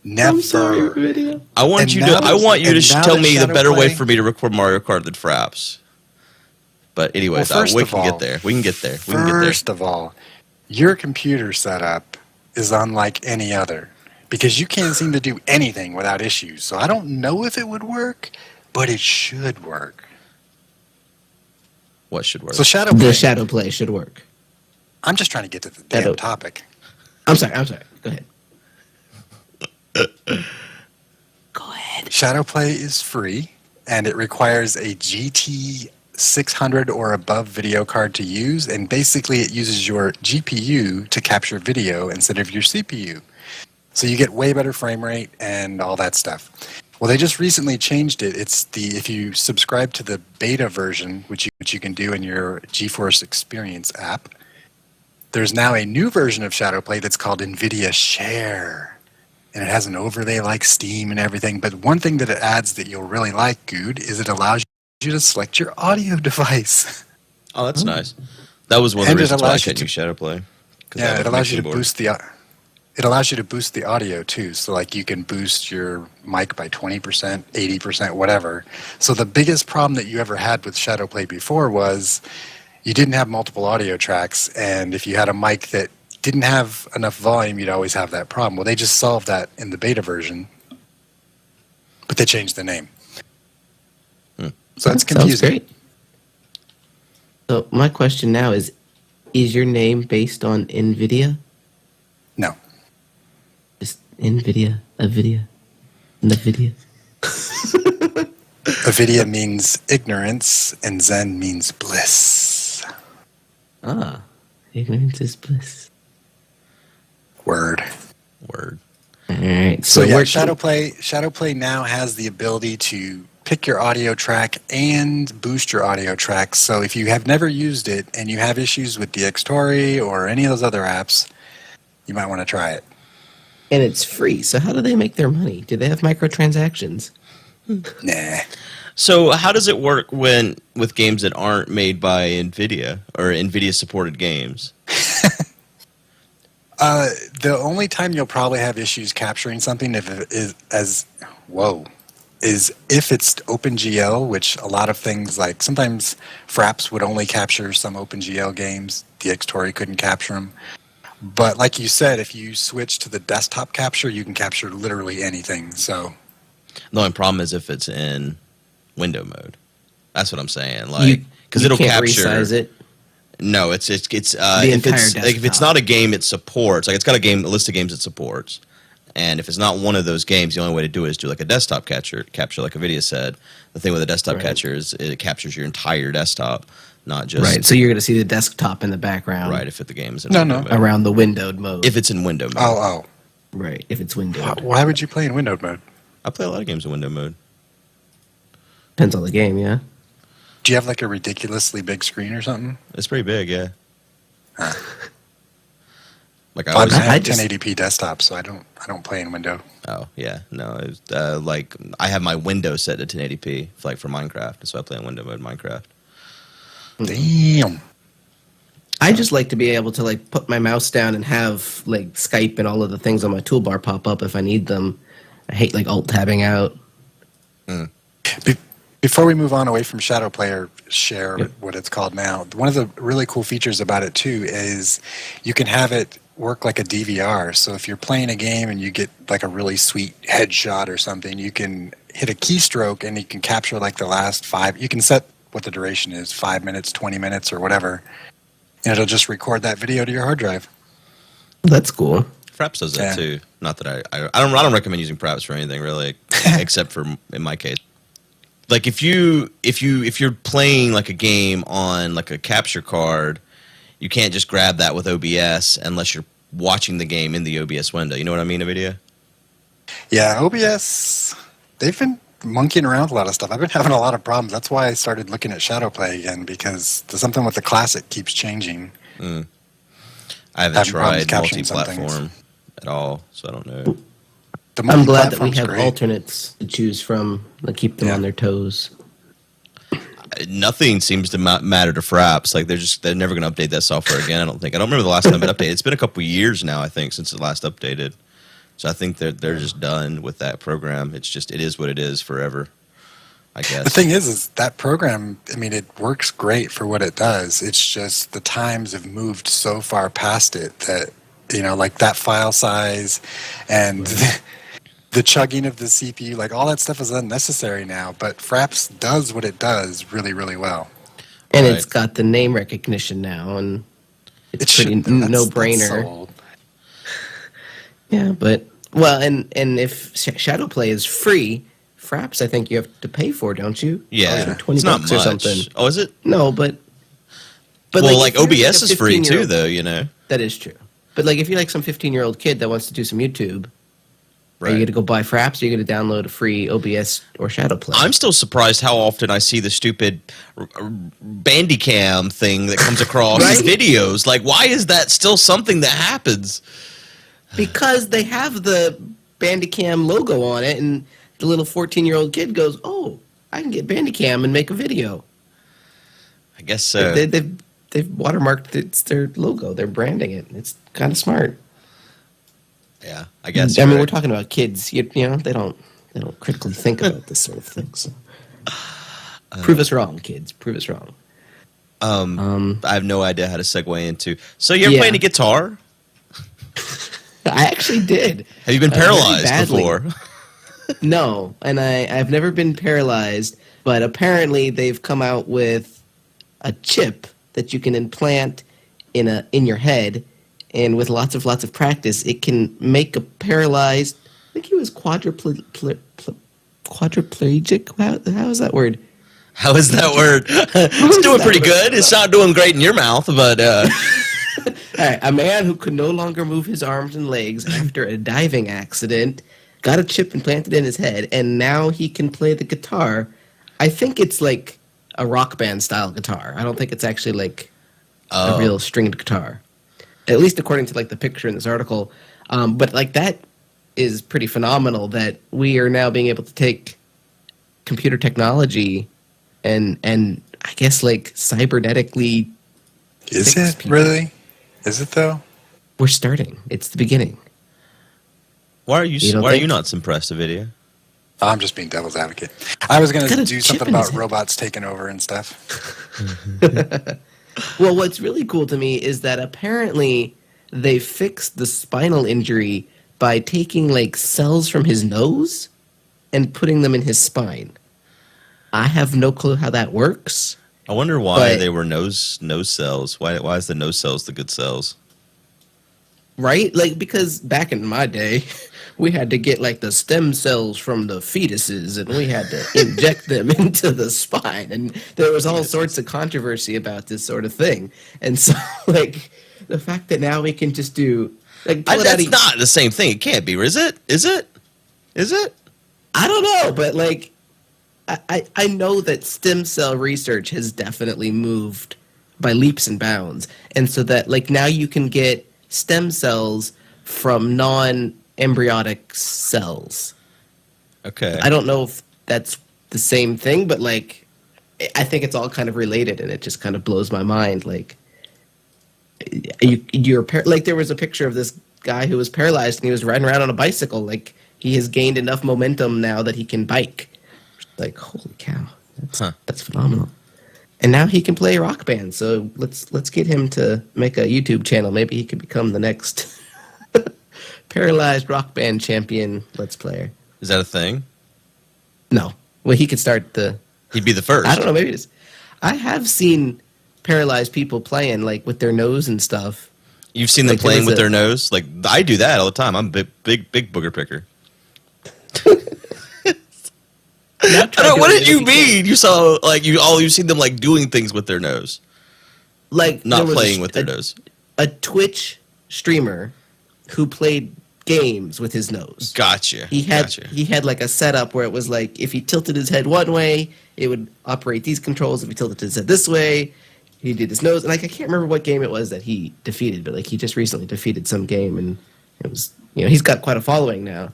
Never. I'm sorry, video. I want you to tell me the better way for me to record Mario Kart than Fraps. But anyways, we can get there. First of all, your computer setup is unlike any other because you can't seem to do anything without issues. So I don't know if it would work, but it should work. What should work? So The Shadowplay should work. I'm just trying to get to the damn topic. I'm sorry. Go ahead. Go ahead. Shadowplay is free, and it requires a GT 600 or above video card to use, and basically it uses your GPU to capture video instead of your CPU. So you get way better frame rate and all that stuff. Well, they just recently changed it. If you subscribe to the beta version, which you can do in your GeForce Experience app, there's now a new version of Shadowplay that's called NVIDIA Share. And it has an overlay like Steam and everything. But one thing that it adds that you'll really like, Good, is it allows you to select your audio device. Oh, that's nice. That was one of the reasons why I couldn't use Shadowplay. Yeah, it allows you to boost the. It allows you to boost the audio too. So like you can boost your mic by 20%, 80%, whatever. So the biggest problem that you ever had with Shadowplay before was you didn't have multiple audio tracks, and if you had a mic that didn't have enough volume, you'd always have that problem. Well, they just solved that in the beta version, but they changed the name. So it's confusing. Sounds great. So my question now is Is your name based on NVIDIA? No. Just NVIDIA, NVIDIA. Avidya means ignorance, and Zen means bliss. Ah, ignorance is bliss. Word. All right. So yeah, we're Shadowplay now has the ability to pick your audio track and boost your audio tracks. So if you have never used it and you have issues with DxTory or any of those other apps, you might want to try it. And it's free. So how do they make their money? Do they have microtransactions? Nah. So how does it work with games that aren't made by NVIDIA or NVIDIA supported games? The only time you'll probably have issues capturing something if it's OpenGL, which a lot of things like sometimes Fraps would only capture some OpenGL games. DxTory couldn't capture them. But like you said, if you switch to the desktop capture, you can capture literally anything. So The only problem is if it's in window mode. That's what I'm saying. Like, because it'll can't capture. resize it. No, it's if entire it's like, if it's desktop. not a game it supports, like it's got a list of games it supports, and if it's not one of those games, the only way to do it is do like a desktop capture, like Avidya said. The thing with a desktop Right. catcher is it captures your entire desktop, not just Right. So you're going to see the desktop in the background. right if the game is in No, window no. mode. Around the windowed mode. If it's in window mode. Oh. Right. If it's windowed. Why would you play in windowed mode? I play a lot of games in window mode. Depends on the game, yeah. Do you have like a ridiculously big screen or something? It's pretty big, yeah. Like I I always, have just- 1080p desktop, so I don't play in window. oh yeah, no, it's, like I have my window set to 1080p, like for Minecraft, so I play in window mode Minecraft. Damn. I just like to be able to like put my mouse down and have like Skype and all of the things on my toolbar pop up if I need them. I hate like alt tabbing out. Before we move on away from Shadowplay or Share, Yep. what it's called now, one of the really cool features about it too is you can have it work like a DVR. So if you're playing a game and you get like a really sweet headshot or something, you can hit a keystroke and you can capture like the last 5. You can set what the duration is, 5 minutes, 20 minutes, or whatever, and it'll just record that video to your hard drive. That's cool. Fraps does that Yeah. too. Not that I don't recommend using Fraps for anything really, except for in my case. Like if you're playing like a game on like a capture card, you can't just grab that with OBS unless you're watching the game in the OBS window. You know what I mean, Avidya? Yeah, OBS, they've been monkeying around with a lot of stuff. I've been having a lot of problems. That's why I started looking at Shadowplay again, because there's something with the classic keeps changing. I haven't Having problems tried capturing some multi-platform at all, so I don't know. The I'm glad that we multi-platform's have great. alternates to choose from that keep them Yeah. on their toes. Nothing seems to matter to Fraps. Like they're never going to update that software again. I don't remember the last time it updated. It's been a couple years now, I think, since it last updated. So I think they're just done with that program. It is what it is forever, I guess. The thing is that program, I mean, it works great for what it does. It's just the times have moved so far past it that, like that file size and the chugging of the CPU, like all that stuff is unnecessary now. But Fraps does what it does really, really well. And Right. it's got the name recognition now, and it's It pretty should- that's- no-brainer. that's so old. Yeah, but well, and if Shadowplay is free, Fraps I think you have to pay for, don't you? Yeah, Like 20 it's not bucks much. or something. Oh, is it? No, but Well, like if you're OBS a is free too, 15-year-old though. You know, That is true. But like if you're like some 15-year-old kid that wants to do some YouTube, are you right? going to go buy Fraps? Or are you going to download a free OBS or Shadowplay? I'm still surprised how often I see the stupid Bandicam thing that comes across Right? in videos. Like, why is that still something that happens? Because they have the Bandicam logo on it, and the little 14-year-old kid goes, "Oh, I can get Bandicam and make a video." I guess so. They've watermarked it's their logo. They're branding it. It's kind of smart. Yeah, I guess. I mean, you're we're right. talking about kids. You know, they don't critically think about this sort of thing. So. Prove us wrong, kids. Prove us wrong. I have no idea how to segue into. So you ever Yeah. playing a guitar? I actually did. Have you been Very paralyzed badly. before? No, and I've never been paralyzed, but apparently they've come out with a chip that you can implant in your head, and with lots of practice, it can make a paralyzed. I think he was quadriplegic. How is that word? How is that word? It's doing pretty good. It's not doing great in your mouth, but All right, a man who could no longer move his arms and legs after a diving accident got a chip implanted in his head, and now he can play the guitar. I think it's like a rock band style guitar. I don't think it's actually like a real stringed guitar, at least according to like the picture in this article. But like that is pretty phenomenal that we are now being able to take computer technology and I guess like cybernetically. Is it people. really? Is it though? We're starting. It's the beginning. why are don't you think- not impressed, Avidya? Oh, I'm just being devil's advocate. I was going Got to a do chip something in his about head. robots taking over and stuff. Well, what's really cool to me is that apparently they fixed the spinal injury by taking like cells from his nose and putting them in his spine. I have no clue how that works. I wonder why But- they were nose cells. Why is the nose cells the good cells? Right? Like, because back in my day, we had to get like the stem cells from the fetuses and we had to inject them into the spine. And there was all sorts of controversy about this sort of thing. And so, like, the fact that now we can just do, like, pull it out That's of- not the same thing. It can't be. Is it? Is it? Is it? I don't know, but like, I know that stem cell research has definitely moved by leaps and bounds. And so that, like, now you can get stem cells from non-embryonic cells. Okay. I don't know if that's the same thing, but like, I think it's all kind of related, and it just kind of blows my mind. Like, like there was a picture of this guy who was paralyzed, and he was riding around on a bicycle. Like, he has gained enough momentum now that he can bike. Like, holy cow, that's phenomenal. And now he can play rock band. So let's get him to make a YouTube channel. Maybe he could become the next paralyzed rock band champion Let's Player. Is that a thing? No. Well, he could start the... He'd be the first. I don't know, maybe it's... I have seen paralyzed people playing, like, with their nose and stuff. You've seen them Like, there playing was with a- their nose? Like, I do that all the time. I'm a big booger picker. What did you mean? You saw, like, you've seen them, like, doing things with their nose. Like, Not there was playing with their nose. A Twitch streamer who played games with his nose. Gotcha. He had Gotcha. he had like a setup where it was like if he tilted his head one way, it would operate these controls. If he tilted his head this way, he did his nose. And like I can't remember what game it was that he defeated, but like he just recently defeated some game, and it was he's got quite a following now.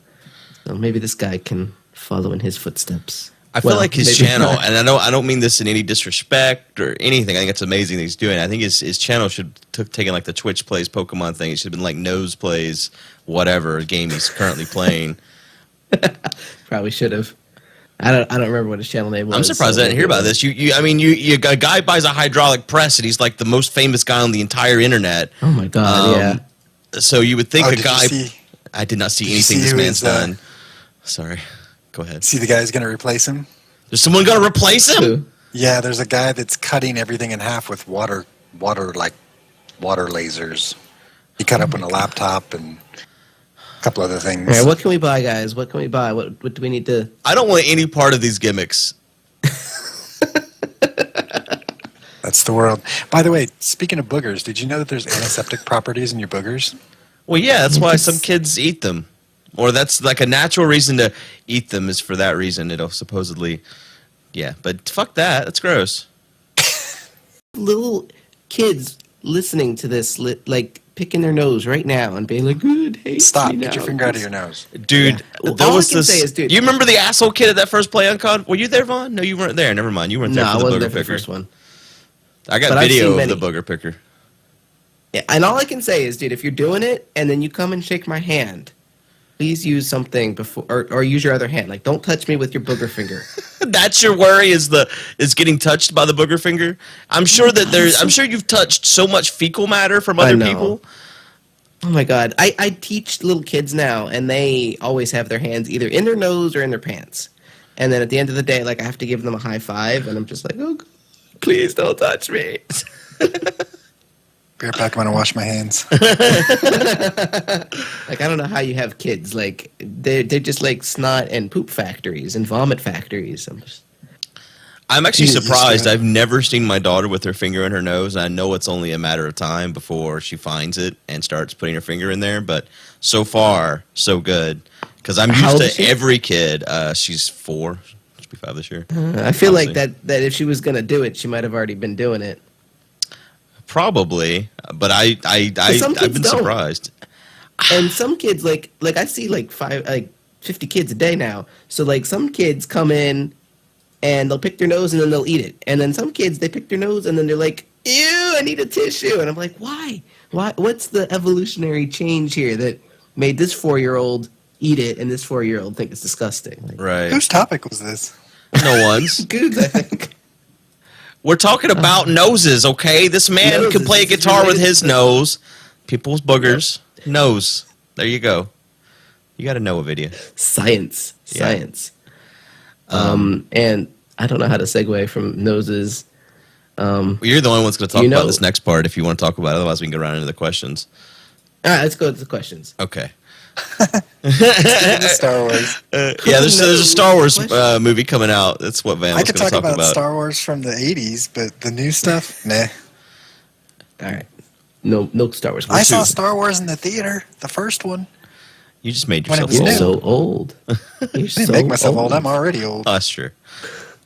So maybe this guy can follow in his footsteps. I feel like his maybe channel, not. and I don't mean this in any disrespect or anything. I think it's amazing that he's doing it. I think his channel should taken like the Twitch plays Pokemon thing. It should have been like nose plays whatever game he's currently playing. Probably should have. I don't remember what his channel name was. I'm surprised so I didn't hear about this. A guy buys a hydraulic press and he's like the most famous guy on the entire internet. Oh my god! Yeah. So you would think Oh, a did you guy. see- I did not see did you anything see this who man's is, done. Sorry. Go ahead. See the guy's going to replace him? Is someone going to replace him? Who? Yeah, there's a guy that's cutting everything in half with water lasers. He cut up on a laptop and a couple other things. All right, what can we buy, guys? What can we buy? What do we need to? I don't want any part of these gimmicks. That's the world. By the way, speaking of boogers, did you know that there's antiseptic properties in your boogers? Well, yeah, that's why some kids eat them. Or that's like a natural reason to eat them is for that reason. It'll supposedly, yeah. But fuck that. That's gross. Little kids listening to this, like picking their nose right now and being like, "Good, hate Stop. me Get now." your finger out of your nose. Dude, Yeah. there All I was can this. say is, dude- you remember the asshole kid at that first play on COD? Were you there, Vaughn? No, you weren't there. Never mind. You weren't there No, I for the wasn't booger there for the picker. first one. I got But I've video seen of the many. booger picker. Yeah, and all I can say is, dude, if you're doing it and then you come and shake my hand, please use something before, or use your other hand. Like, don't touch me with your booger finger. That's your worry is getting touched by the booger finger. I'm sure that I'm sure you've touched so much fecal matter from I other know. people. Oh my god, I teach little kids now, and they always have their hands either in their nose or in their pants. And then at the end of the day, like I have to give them a high five, and I'm just like, oh, God, please don't touch me. Be right back. I'm gonna wash my hands. Like, I don't know how you have kids. Like, they're just like snot and poop factories and vomit factories. I'm actually You get used to surprised. it. I've never seen my daughter with her finger in her nose. And I know it's only a matter of time before she finds it and starts putting her finger in there. But so far, so good. Because I'm How used old is to she? every kid. She's 4. She'll be 5 this year. I feel like Honestly. that if she was gonna do it, she might have already been doing it. Probably. But I've some kids been don't. surprised. And some kids like I see like 50 kids a day now. So like some kids come in and they'll pick their nose and then they'll eat it. And then some kids, they pick their nose and then they're like, ew, I need a tissue. And I'm like, why? What's the evolutionary change here that made this 4-year-old eat it and this 4-year-old think it's disgusting? Like, Right. Whose topic was this? No one's. Goods, I think. We're talking about noses, okay? This man Noses. can play This is guitar with related his to- nose. People's boogers. Nose. There you go. You got to know, Avidya. Science. Yeah. Science. And I don't know how to segue from noses. Well, you're the only one's going to talk You know- about this next part if you want to talk about it. Otherwise, we can go right into the questions. All right, let's go to the questions. Okay. Star Wars. Yeah, there's a Star Wars Question. movie coming out. That's what Van I was could going to talk talk about about. Star Wars from the 80s, but the new stuff, nah. All right. No Star Wars. I saw Star Wars in the theater, the first one. You just made When it yourself was You're old. new. so old. You're I so didn't make myself old. old. I'm already old. Oh, that's true.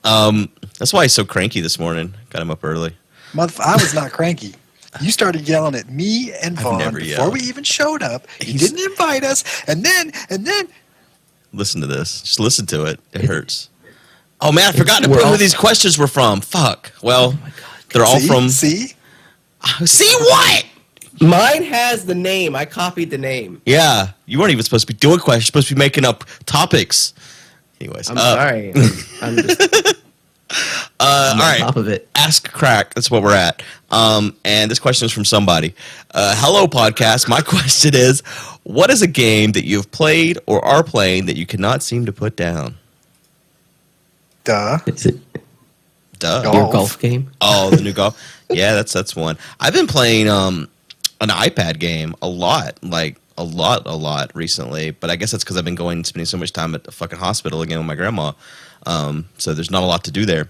That's why he's so cranky this morning. Got him up early. I was not cranky. You started yelling at me and I've Vaughn never before yelled. we even showed up. You He's- didn't invite us, and then Listen to this. Just listen to it. It hurts. Oh, man, I forgot to We're put who all- these questions were from. Fuck. Well, Oh my God. they're all see, from... see. See what? Mine has the name. I copied the name. Yeah, you weren't even supposed to be doing questions. You're supposed to be making up topics. Anyways, I'm sorry. I'm just all on right. top of it. Ask Crack. That's what we're at. And this question is from somebody. Hello, podcast. My question is, what is a game that you've played or are playing that you cannot seem to put down? Duh. Is it Duh. Golf. your golf game? Oh, the new golf. Yeah, that's one. I've been playing an iPad game a lot, like a lot recently. But I guess that's because I've been spending so much time at the fucking hospital again with my grandma. So there's not a lot to do there.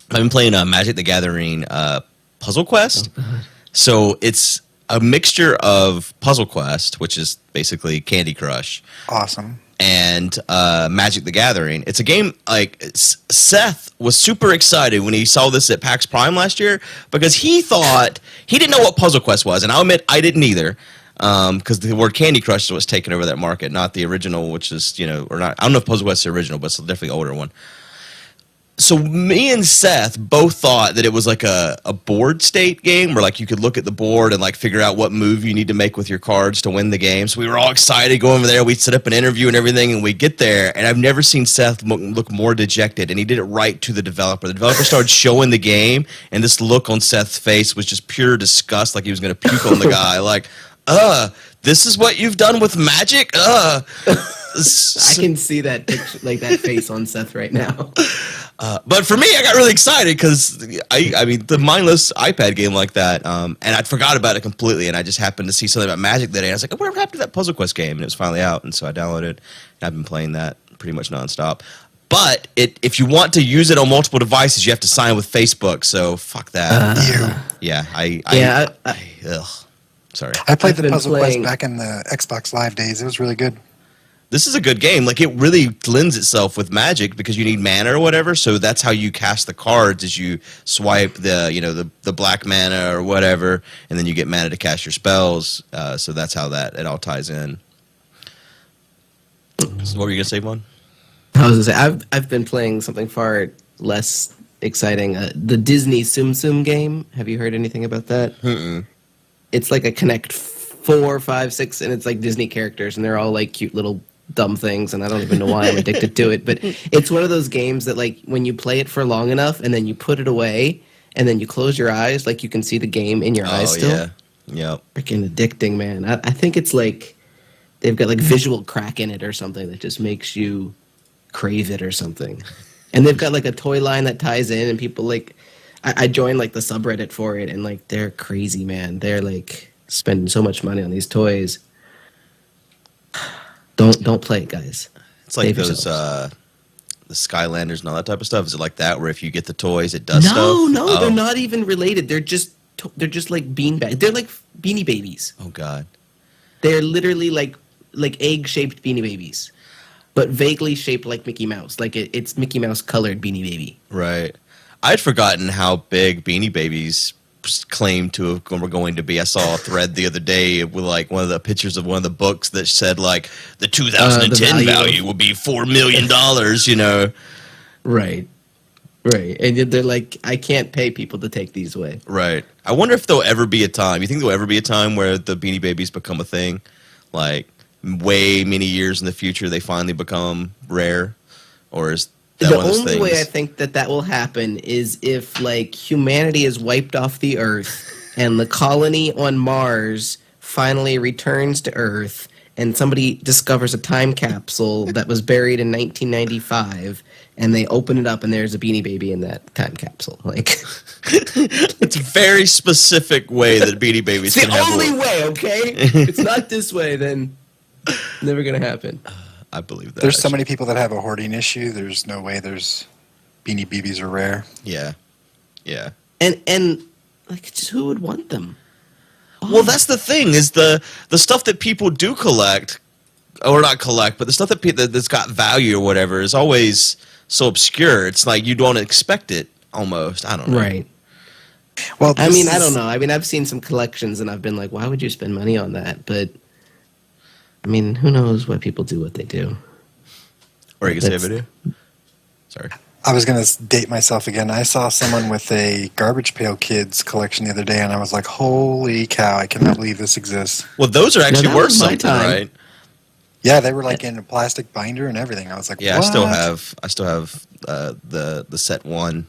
I've been playing Magic the Gathering Puzzle Quest. So it's a mixture of Puzzle Quest, which is basically Candy Crush, Awesome. and Magic the Gathering. It's a game like Seth was super excited when he saw this at PAX Prime last year because he thought he didn't know what Puzzle Quest was, and I'll admit I didn't either. Because the word Candy Crush was taking over that market, not the original, which is or not. I don't know if Puzzle Quest is the original, but it's definitely the older one. So me and Seth both thought that it was like a board state game where like you could look at the board and like figure out what move you need to make with your cards to win the game. So we were all excited, go over there. We set up an interview and everything, and we get there. And I've never seen Seth look more dejected. And he did it right to the developer. The developer started showing the game, and this look on Seth's face was just pure disgust, like he was going to puke on the guy. Like, this is what you've done with Magic? I can see that picture, like that face on Seth right now. But for me, I got really excited because I mean, the mindless iPad game like that, and I'd forgot about it completely, and I just happened to see something about Magic that day. I was like, oh, whatever happened to that Puzzle Quest game? And it was finally out, and so I downloaded it, and I've been playing that pretty much nonstop. But if you want to use it on multiple devices, you have to sign with Facebook, so fuck that. Yeah, ugh. Sorry. I played I've the been Puzzle playing- Quest back in the Xbox Live days. It was really good. This is a good game. Like, it really lends itself with Magic because you need mana or whatever. So that's how you cast the cards is you swipe the black mana or whatever, and then you get mana to cast your spells. So that's how it all ties in. So what were you gonna say, Vaughn? I was gonna say I've been playing something far less exciting. The Disney Tsum Tsum game. Have you heard anything about that? Mm-mm. It's like a Connect 4, 5, 6, and it's like Disney characters, and they're all like cute little dumb things, and I don't even know why I'm addicted to it. But it's one of those games that like when you play it for long enough, and then you put it away, and then you close your eyes, like you can see the game in your eyes still. Yeah. Yep. Freaking addicting, man. I think it's like they've got like visual crack in it or something that just makes you crave it or something. And they've got like a toy line that ties in, and people like I joined like the subreddit for it, and like they're crazy, man. They're like spending so much money on these toys. Don't play it, guys. It's like Save those yourselves. the Skylanders and all that type of stuff. Is it like that where if you get the toys, it does No, stuff? no, Oh. they're not even related. They're just like beanbags. They're like Beanie Babies. Oh God. They're literally like egg-shaped Beanie Babies, but vaguely shaped like Mickey Mouse. Like it's Mickey Mouse colored Beanie Baby. Right. I'd forgotten how big Beanie Babies claimed to have were going to be. I saw a thread the other day with like one of the pictures of one of the books that said like the 2010 value will be $4 million. You know. Right. Right. And they're like, I can't pay people to take these away. Right. I wonder if there'll ever be a time. You think there'll ever be a time where the Beanie Babies become a thing? Like way many years in the future, they finally become rare, or is that The one of those only things? way I think that will happen is if like humanity is wiped off the Earth and the colony on Mars finally returns to Earth and somebody discovers a time capsule that was buried in 1995 and they open it up and there's a Beanie Baby in that time capsule. Like It's a very specific way that Beanie Babies it's can the have only one. way, okay? It's not this way, then never gonna happen. I believe that. There's so many people that have a hoarding issue. There's no way there's Beanie Babies are rare. Yeah. Yeah. And like just who would want them? Well, that's the thing is the stuff that people do collect, or not collect, but the stuff that's got value or whatever is always so obscure. It's like you don't expect it almost. I don't know. Right. Well, I mean, I is- don't know. I mean, I've seen some collections and I've been like, why would you spend money on that? But I mean, who knows why people do what they do? Or you can say a That's- video. Sorry. I was going to date myself again. I saw someone with a Garbage Pail Kids collection the other day, and I was like, holy cow, I cannot believe this exists. Well, those are actually that worth was my something, time. right? Yeah, they were like in a plastic binder and everything. I was like, Yeah, what? I still have the set one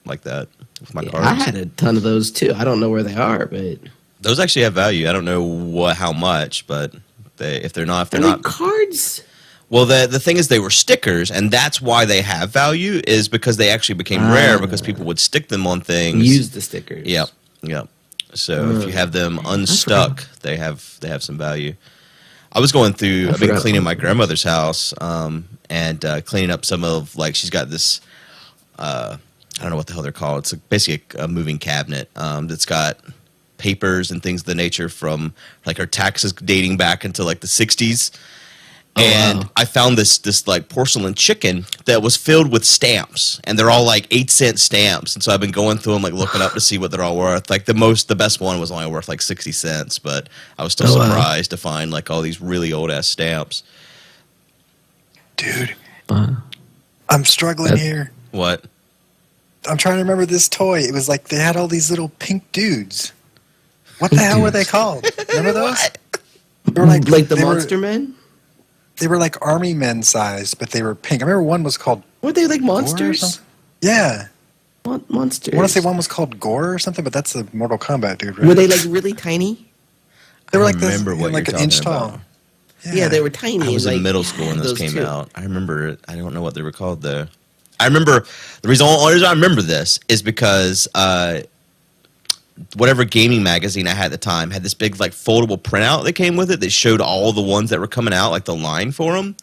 like that with my Yeah, cards. I had a ton of those too. I don't know where they are, but Those actually have value. I don't know how much, but if they're not cards. well, the thing is they were stickers, and that's why they have value is because they actually became rare because people would stick them on things. Use the stickers. Yep. So if you have them unstuck, they have some value. I was going through. I've been forgot cleaning about my that. grandmother's house, and cleaning up some of like she's got this. I don't know what the hell they're called. It's basically a moving cabinet that's got papers and things of the nature from like her taxes dating back into like the 60s. And wow. I found this like porcelain chicken that was filled with stamps, and they're all like 8-cent stamps. And so I've been going through them, like looking up to see what they're all worth. Like the best one was only worth like 60 cents, but I was still Oh, wow. surprised to find like all these really old ass stamps. Dude, Uh, I'm struggling here. What? I'm trying to remember this toy. It was like they had all these little pink dudes. What the Pink hell were dudes. they called? Remember those? They were like the they were- Monster Men? They were like army men sized, but they were pink. I remember one was called Were they like Gore or monsters? something. Yeah. Monsters. I want to say one was called Gore or something, but that's the Mortal Kombat dude, right? Were they like really tiny? They were I like this, remember what like you're an inch talking tall. about. Yeah, they were tiny. I was in like, middle school when those came two. out. I remember it. I don't know what they were called though. I remember the only reason I remember this is because whatever gaming magazine I had at the time had this big like foldable printout that came with it that showed all the ones that were coming out, like the line for them.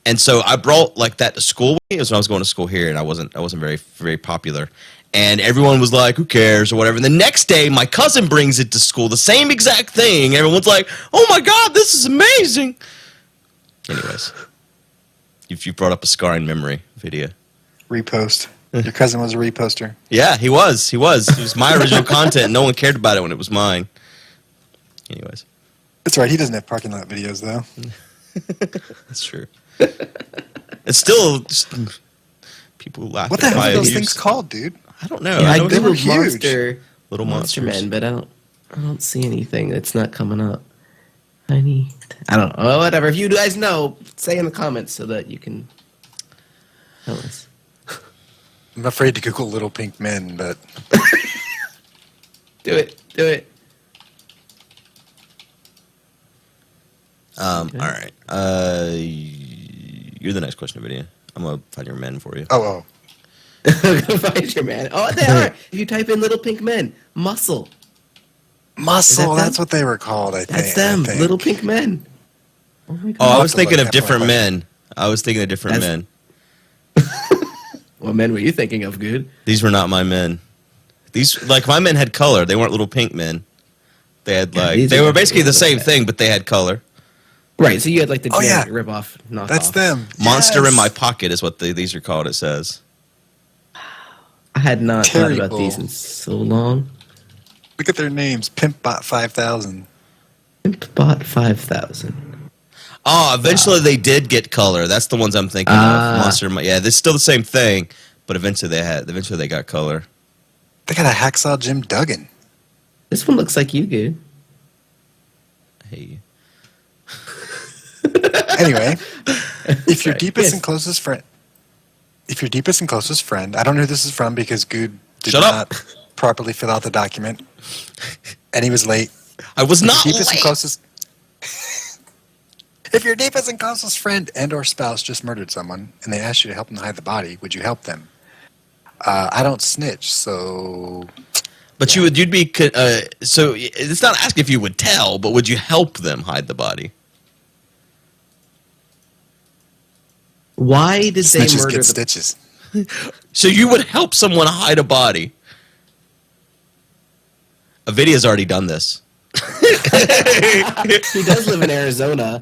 And so I brought like that to school with me. It was when I was going to school here, and I wasn't very very popular. And everyone was like, "Who cares?" or whatever. And the next day, my cousin brings it to school, the same exact thing. Everyone's like, "Oh my god, this is amazing!" Anyways, if you brought up a scarring memory video. Repost. Your cousin was a reposter. Yeah, he was. It was my original content. No one cared about it when it was mine. Anyways, That's right. He doesn't have parking lot videos though. that's true. It's still just, people laugh. What the at hell my are those abuse. things called, dude? I don't know. Yeah, I I know they were googled huge. little Monster monsters. Men, but I don't see anything. It's not coming up. I don't know. Well, whatever. If you guys know, say in the comments so that you can tell us. I'm afraid to Google little pink men, but Do it. All right. You're the next question, Avidya. I'm gonna find your men for you. oh, Go find your man. Oh, they are. If you type in little pink men, muscle. Muscle, them? that's what they were called, I think. That's them. I think. Little pink men. Oh my god. Oh, I I'll was have to thinking look. of That's different my men. I was thinking of different That's- men. What men were you thinking of, good? These were not my men. These, like, my men had color. They weren't little pink men. They had, Yeah, like, these they are were basically the definitely same bad. thing, but they had color. Right, so you had like the Oh, yeah. generic rip-off knockoff. That's them. Monster in Yes. my pocket is what these are called, it says. I had not thought about Terrible. these in so long. Look at their names. Pimpbot 5000. Bought 5,000. Oh, eventually they did get color. That's the ones I'm thinking Ah. of. Monster in my, yeah, it's still the same thing, but eventually they got color. They got a Hacksaw Jim Duggan. This one looks like you, good. Hey. Anyway, if your Right. deepest Yes. and closest friend, I don't know who this is from because Good did Shut up. not properly fill out the document, and he was late. I was not Deepest and late. closest. If your deepest and closest friend and/or spouse just murdered someone and they asked you to help them hide the body, would you help them? I don't snitch, so But you'd be so it's not asking if you would tell, but would you help them hide the body? Why did they snitches murder get the... stitches. So you would help someone hide a body? Avidya's already done this. He does live in Arizona.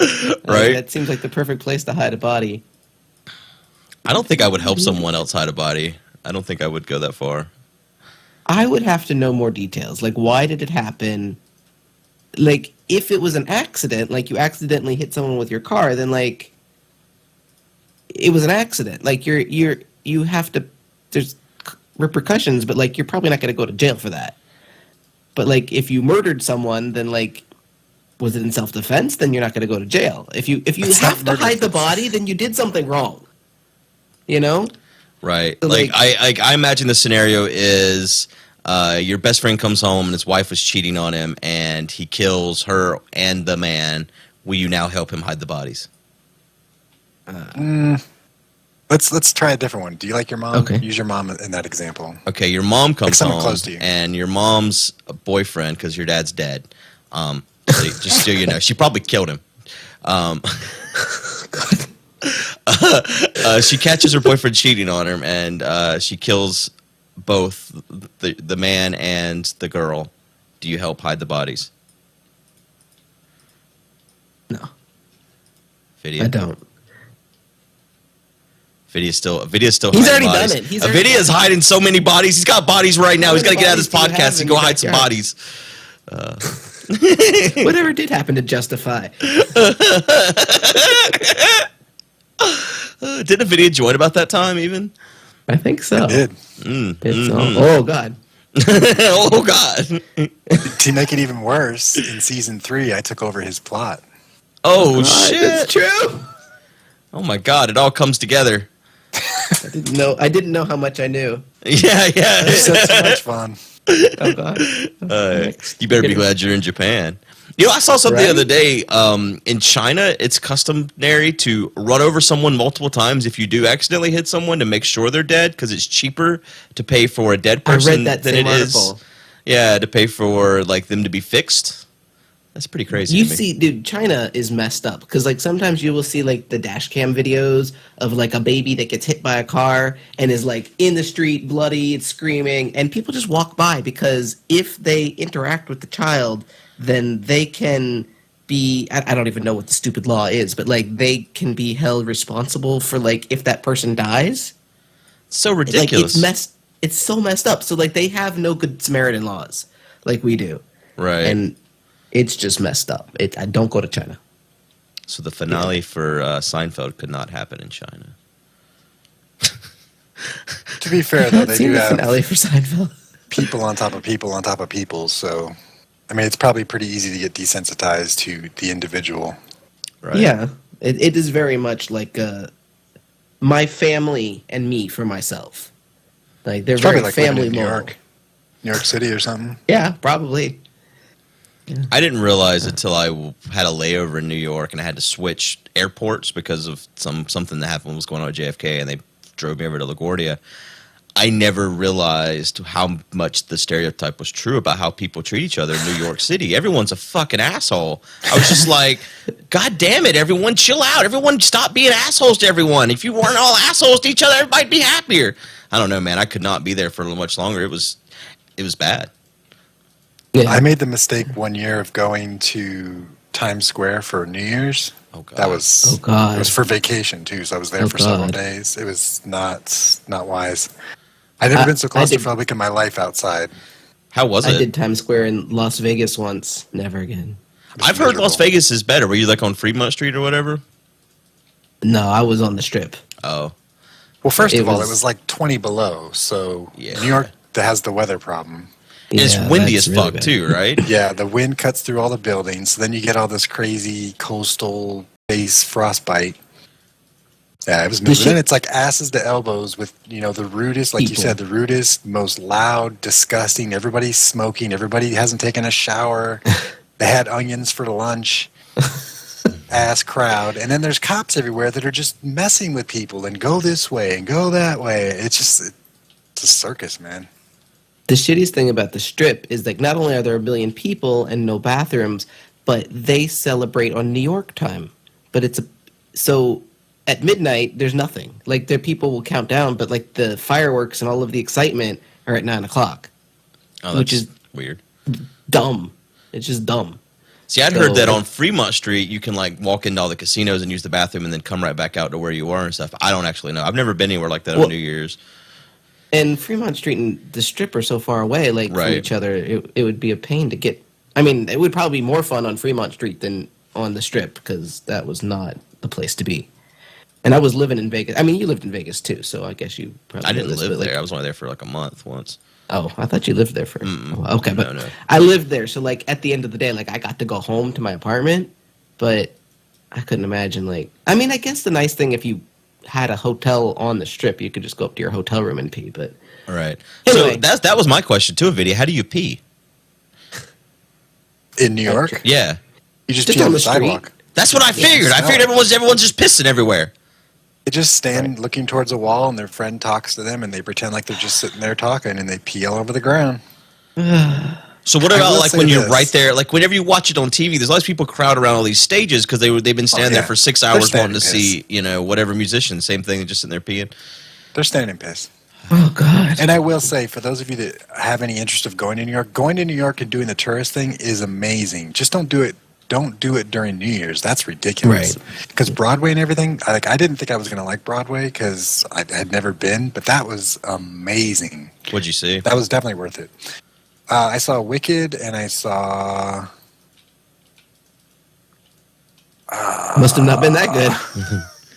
Right. That seems like the perfect place to hide a body. I don't think I would help someone else hide a body. I don't think I would go that far. I would have to know more details. Like, why did it happen? Like, if it was an accident, like you accidentally hit someone with your car, then like it was an accident. Like you have to. There's repercussions, but like you're probably not going to go to jail for that. But like if you murdered someone, then like was it in self-defense? Then you're not going to go to jail. If you It's have not to hide the murder. body, then you did something wrong. You know? Right. So, Like like- I imagine the scenario is your best friend comes home and his wife was cheating on him and he kills her and the man. Will you now help him hide the bodies? Let's try a different one. Do you like your mom? Okay. Use your mom in that example. Okay, your mom comes someone home close to you. and your mom's boyfriend, because your dad's dead. Just so you know, she probably killed him. She catches her boyfriend cheating on her, and she kills both the man and the girl. Do you help hide the bodies? No, Video. I don't. Avidya's still He's hiding already bodies. done it. He's already Avidya's hiding so many bodies. He's got bodies right now. He's got to get out of this How many bodies podcast do and you go have hide some in your bodies. Whatever did happen to Justify? Didn't Avidya join about that time even? I think so. I did. It's oh god. Oh God! To make it even worse, in season 3, I took over his plot. Oh God, shit! it's true. Oh my God! It all comes together. I didn't know how much I knew. Yeah, yeah. It's so much fun. Oh god. You better be glad you're in Japan. You know, I saw something the Right? other day. In China, it's customary to run over someone multiple times if you do accidentally hit someone to make sure they're dead, because it's cheaper to pay for a dead I person read that than same it is. article. Yeah, to pay for like them to be fixed. That's pretty crazy. You to me. see, dude, China is messed up because like sometimes you will see like the dash cam videos of like a baby that gets hit by a car and is like in the street, bloody, it's screaming, and people just walk by because if they interact with the child, then they can be I don't even know what the stupid law is, but like they can be held responsible for like if that person dies. It's so Like ridiculous. it's so messed up. So like they have no good Samaritan laws like we do. Right. And it's just messed up. I don't go to China. So the finale for Seinfeld could not happen in China. To be fair, though, I've they seen do the have finale for Seinfeld. people on top of people on top of people, so I mean, it's probably pretty easy to get desensitized to the individual. Right. Yeah, it is very much like my family and me for myself. Like they're It's probably very like living family in New model. New York City or something. Yeah, probably. I didn't realize until I had a layover in New York and I had to switch airports because of something that happened was going on at JFK, and they drove me over to LaGuardia. I never realized how much the stereotype was true about how people treat each other in New York City. Everyone's a fucking asshole. I was just like, God damn it, everyone chill out. Everyone stop being assholes to everyone. If you weren't all assholes to each other, everybody'd be happier. I don't know, man. I could not be there for much longer. It was bad. Yeah. I made the mistake one year of going to Times Square for New Year's. Oh, God. That was Oh, God. It was for vacation too, so I was there for several days. It was not wise. I've never been so claustrophobic in my life outside. How was it? I did Times Square in Las Vegas once. Never again. I've heard Las Vegas is better. Were you like on Fremont Street or whatever? No, I was on the Strip. Oh. Well, first It of all, was- it was like 20 below, so Yeah. New York has the weather problem. And it's Yeah, windy that's as really fuck bad. too, right? Yeah, the wind cuts through all the buildings, so then you get all this crazy coastal base frostbite. Yeah, it was moving. shit- Then it's like asses to elbows with, the rudest, like you People. said, the rudest, most loud, disgusting. Everybody's smoking. Everybody hasn't taken a shower. They had onions for lunch. Ass crowd. And then there's cops everywhere that are just messing with people and go this way and go that way. It's a circus, man. The shittiest thing about the Strip is like not only are there a billion people and no bathrooms, but they celebrate on New York time. But so at midnight there's nothing. Like the people will count down, but like the fireworks and all of the excitement are at 9:00. Oh, Which that's is- weird. Dumb. It's just dumb. See, I'd heard So- that on Fremont Street, you can like walk into all the casinos and use the bathroom and then come right back out to where you are and stuff. I don't actually know. I've never been anywhere like that Well- on New Year's. And Fremont Street and the Strip are so far away, like from Right. each other. It would be a pain to get. I mean, it would probably be more fun on Fremont Street than on the Strip because that was not the place to be. And I was living in Vegas. I mean, you lived in Vegas too, so I guess you probably. I know didn't this, live but, like- there. I was only there for like a month once. Oh, I thought you lived there for. Oh, okay, but No. I lived there, so like at the end of the day, like I got to go home to my apartment, but I couldn't imagine like. I mean, I guess the nice thing if you had a hotel on the Strip, you could just go up to your hotel room and pee. But All right. Anyway. So that was my question too, Avidya. How do you pee? In New York, Yeah. you just Just pee on on the the street. sidewalk. That's what I figured. I figured everyone's just pissing everywhere. They just stand looking towards a wall, and their friend talks to them, and they pretend like they're just sitting there talking, and they pee all over the ground. So what I about will like say when you're this. right there? Like whenever you watch it on TV, there's always people crowd around all these stages because they've been standing yeah. there for 6 They're hours standing wanting to see whatever musician. Same thing, they're just sitting there peeing. They're standing piss. oh god, And I will say, for those of you that have any interest of going to New York and doing the tourist thing is amazing. Just don't do it. Don't do it during New Year's. That's ridiculous. Right. Because Broadway and everything, I didn't think I was going to like Broadway because I had never been, but that was amazing. What'd you see? That was definitely worth it. I saw Wicked, and I saw. must have not been that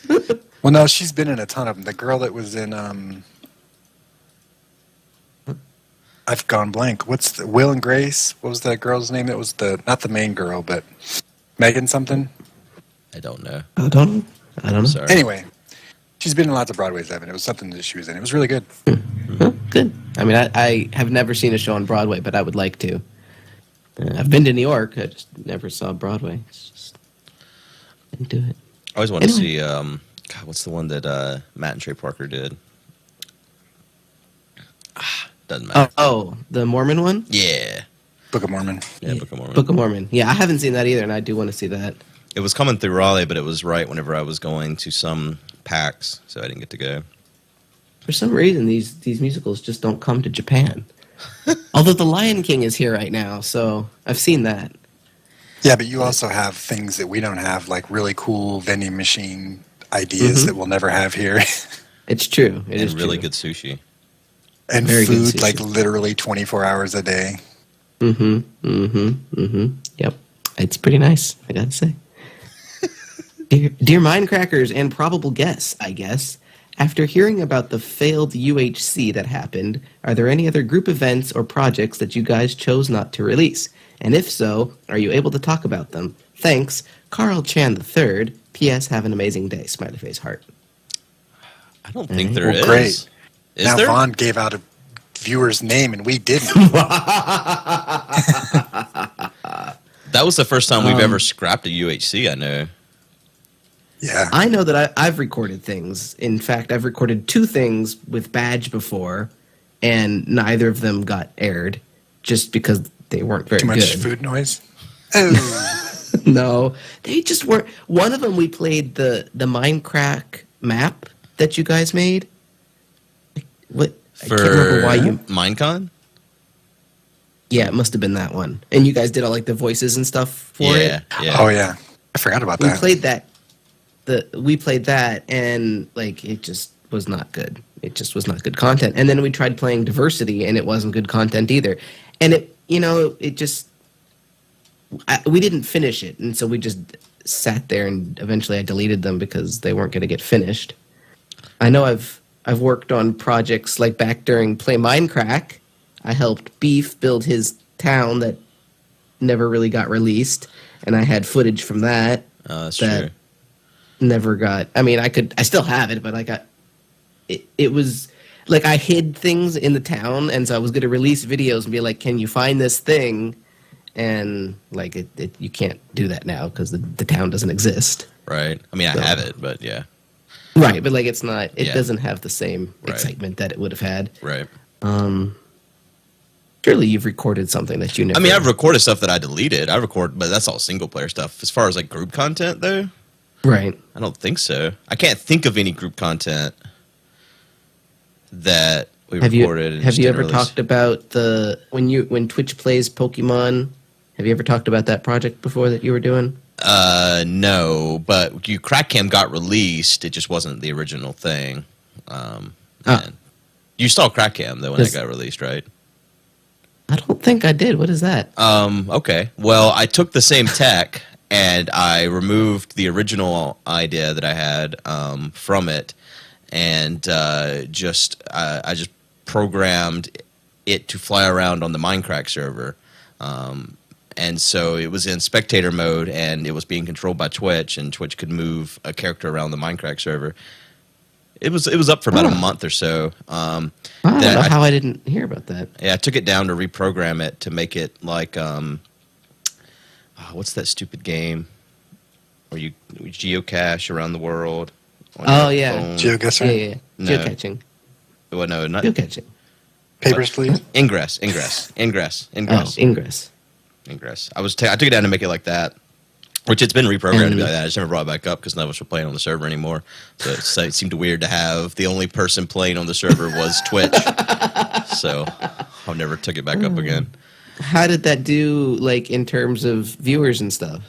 good. Well, no, she's been in a ton of them. The girl that was in. I've gone blank. What's Will and Grace? What was that girl's name? That was not the main girl, but Megan something. I don't know. I don't know. Sorry. Anyway, she's been in lots of Broadways, Evan. It was something that she was in. It was really good. Huh, good. I mean, I have never seen a show on Broadway, but I would like to. I've been to New York. I just never saw Broadway. It's just didn't do it. I always wanted to Anyway. see. God, what's the one that Matt and Trey Parker did? Doesn't matter. Oh, the Mormon one? Yeah. Book of Mormon. Yeah, Book of Mormon. Book of Mormon. Yeah, I haven't seen that either, and I do want to see that. It was coming through Raleigh, but it was right whenever I was going to some PAX, so I didn't get to go. For some reason, these musicals just don't come to Japan. Although The Lion King is here right now, so I've seen that. Yeah, but you also have things that we don't have, like really cool vending machine ideas that we'll never have here. It's true. It And is really true. good sushi. And Very good food, sushi. like literally 24 hours a day. Yep. It's pretty nice, I gotta say. Dear Mindcrackers and probable guests, I guess, after hearing about the failed UHC that happened, are there any other group events or projects that you guys chose not to release? And if so, are you able to talk about them? Thanks, Carl Chan III. P.S. Have an amazing day. Smiley face heart. I don't think there is. Well, great. Is Now there? Vaughn gave out a viewer's name and we didn't. That was the first time we've ever scrapped a UHC, I know. Yeah. I know that I've recorded things. In fact, I've recorded 2 things with Badge before, and neither of them got aired just because they weren't very Too much good. food noise? Oh. No, they just weren't. One of them we played the Mindcrack map that you guys made. What? I For can't remember why you. Minecon? Yeah, it must have been that one. And you guys did all like the voices and stuff for it. Yeah. Oh, yeah. I forgot about We that. played that. We played that, and like it just was not good. It just was not good content. And then we tried playing Diversity, and it wasn't good content either. And it just we didn't finish it, and so we just sat there, and eventually I deleted them because they weren't going to get finished. I know I've worked on projects like back during Play Mindcrack. I helped Beef build his town that never really got released, and I had footage from that. That's that true. Never got. I mean, I still have it, but I got. It was like I hid things in the town, and so I was going to release videos and be like, "Can you find this thing?" And like you can't do that now because the town doesn't exist. Right. I mean, I have it, but yeah. Right, but like it's not. It Yeah. doesn't have the same Right. excitement that it would have had. Right. Surely you've recorded something that you never. I mean, I've recorded stuff that I deleted. But that's all single player stuff. As far as like group content, though, Right. I don't think so. I can't think of any group content that we Have recorded. you and have just you didn't ever release. talked about when Twitch plays Pokemon? Have you ever talked about that project before that you were doing? No, but Crackcam got released. It just wasn't the original thing. And you saw Crackcam though when it got released, right? I don't think I did. What is that? Okay. Well, I took the same tech and I removed the original idea that I had from it, and I just programmed it to fly around on the Mindcrack server. And so it was in spectator mode, and it was being controlled by Twitch, and Twitch could move a character around the Mindcrack server. It was up for about a month or so. I don't know how I didn't hear about that. Yeah, I took it down to reprogram it to make it like what's that stupid game where you geocache around the world? on Oh, your yeah. phone? GeoGuessr? Yeah. No. Geocaching. Well, no, not Geocaching. Papers, please. Ingress. Oh, Ingress. Ingress. I took it down to make it like that, which it's been reprogrammed to be And- like that. I just never brought it back up because none of us were playing on the server anymore. So it seemed weird to have the only person playing on the server was Twitch. So I never took it back up again. How did that do, like, in terms of viewers and stuff?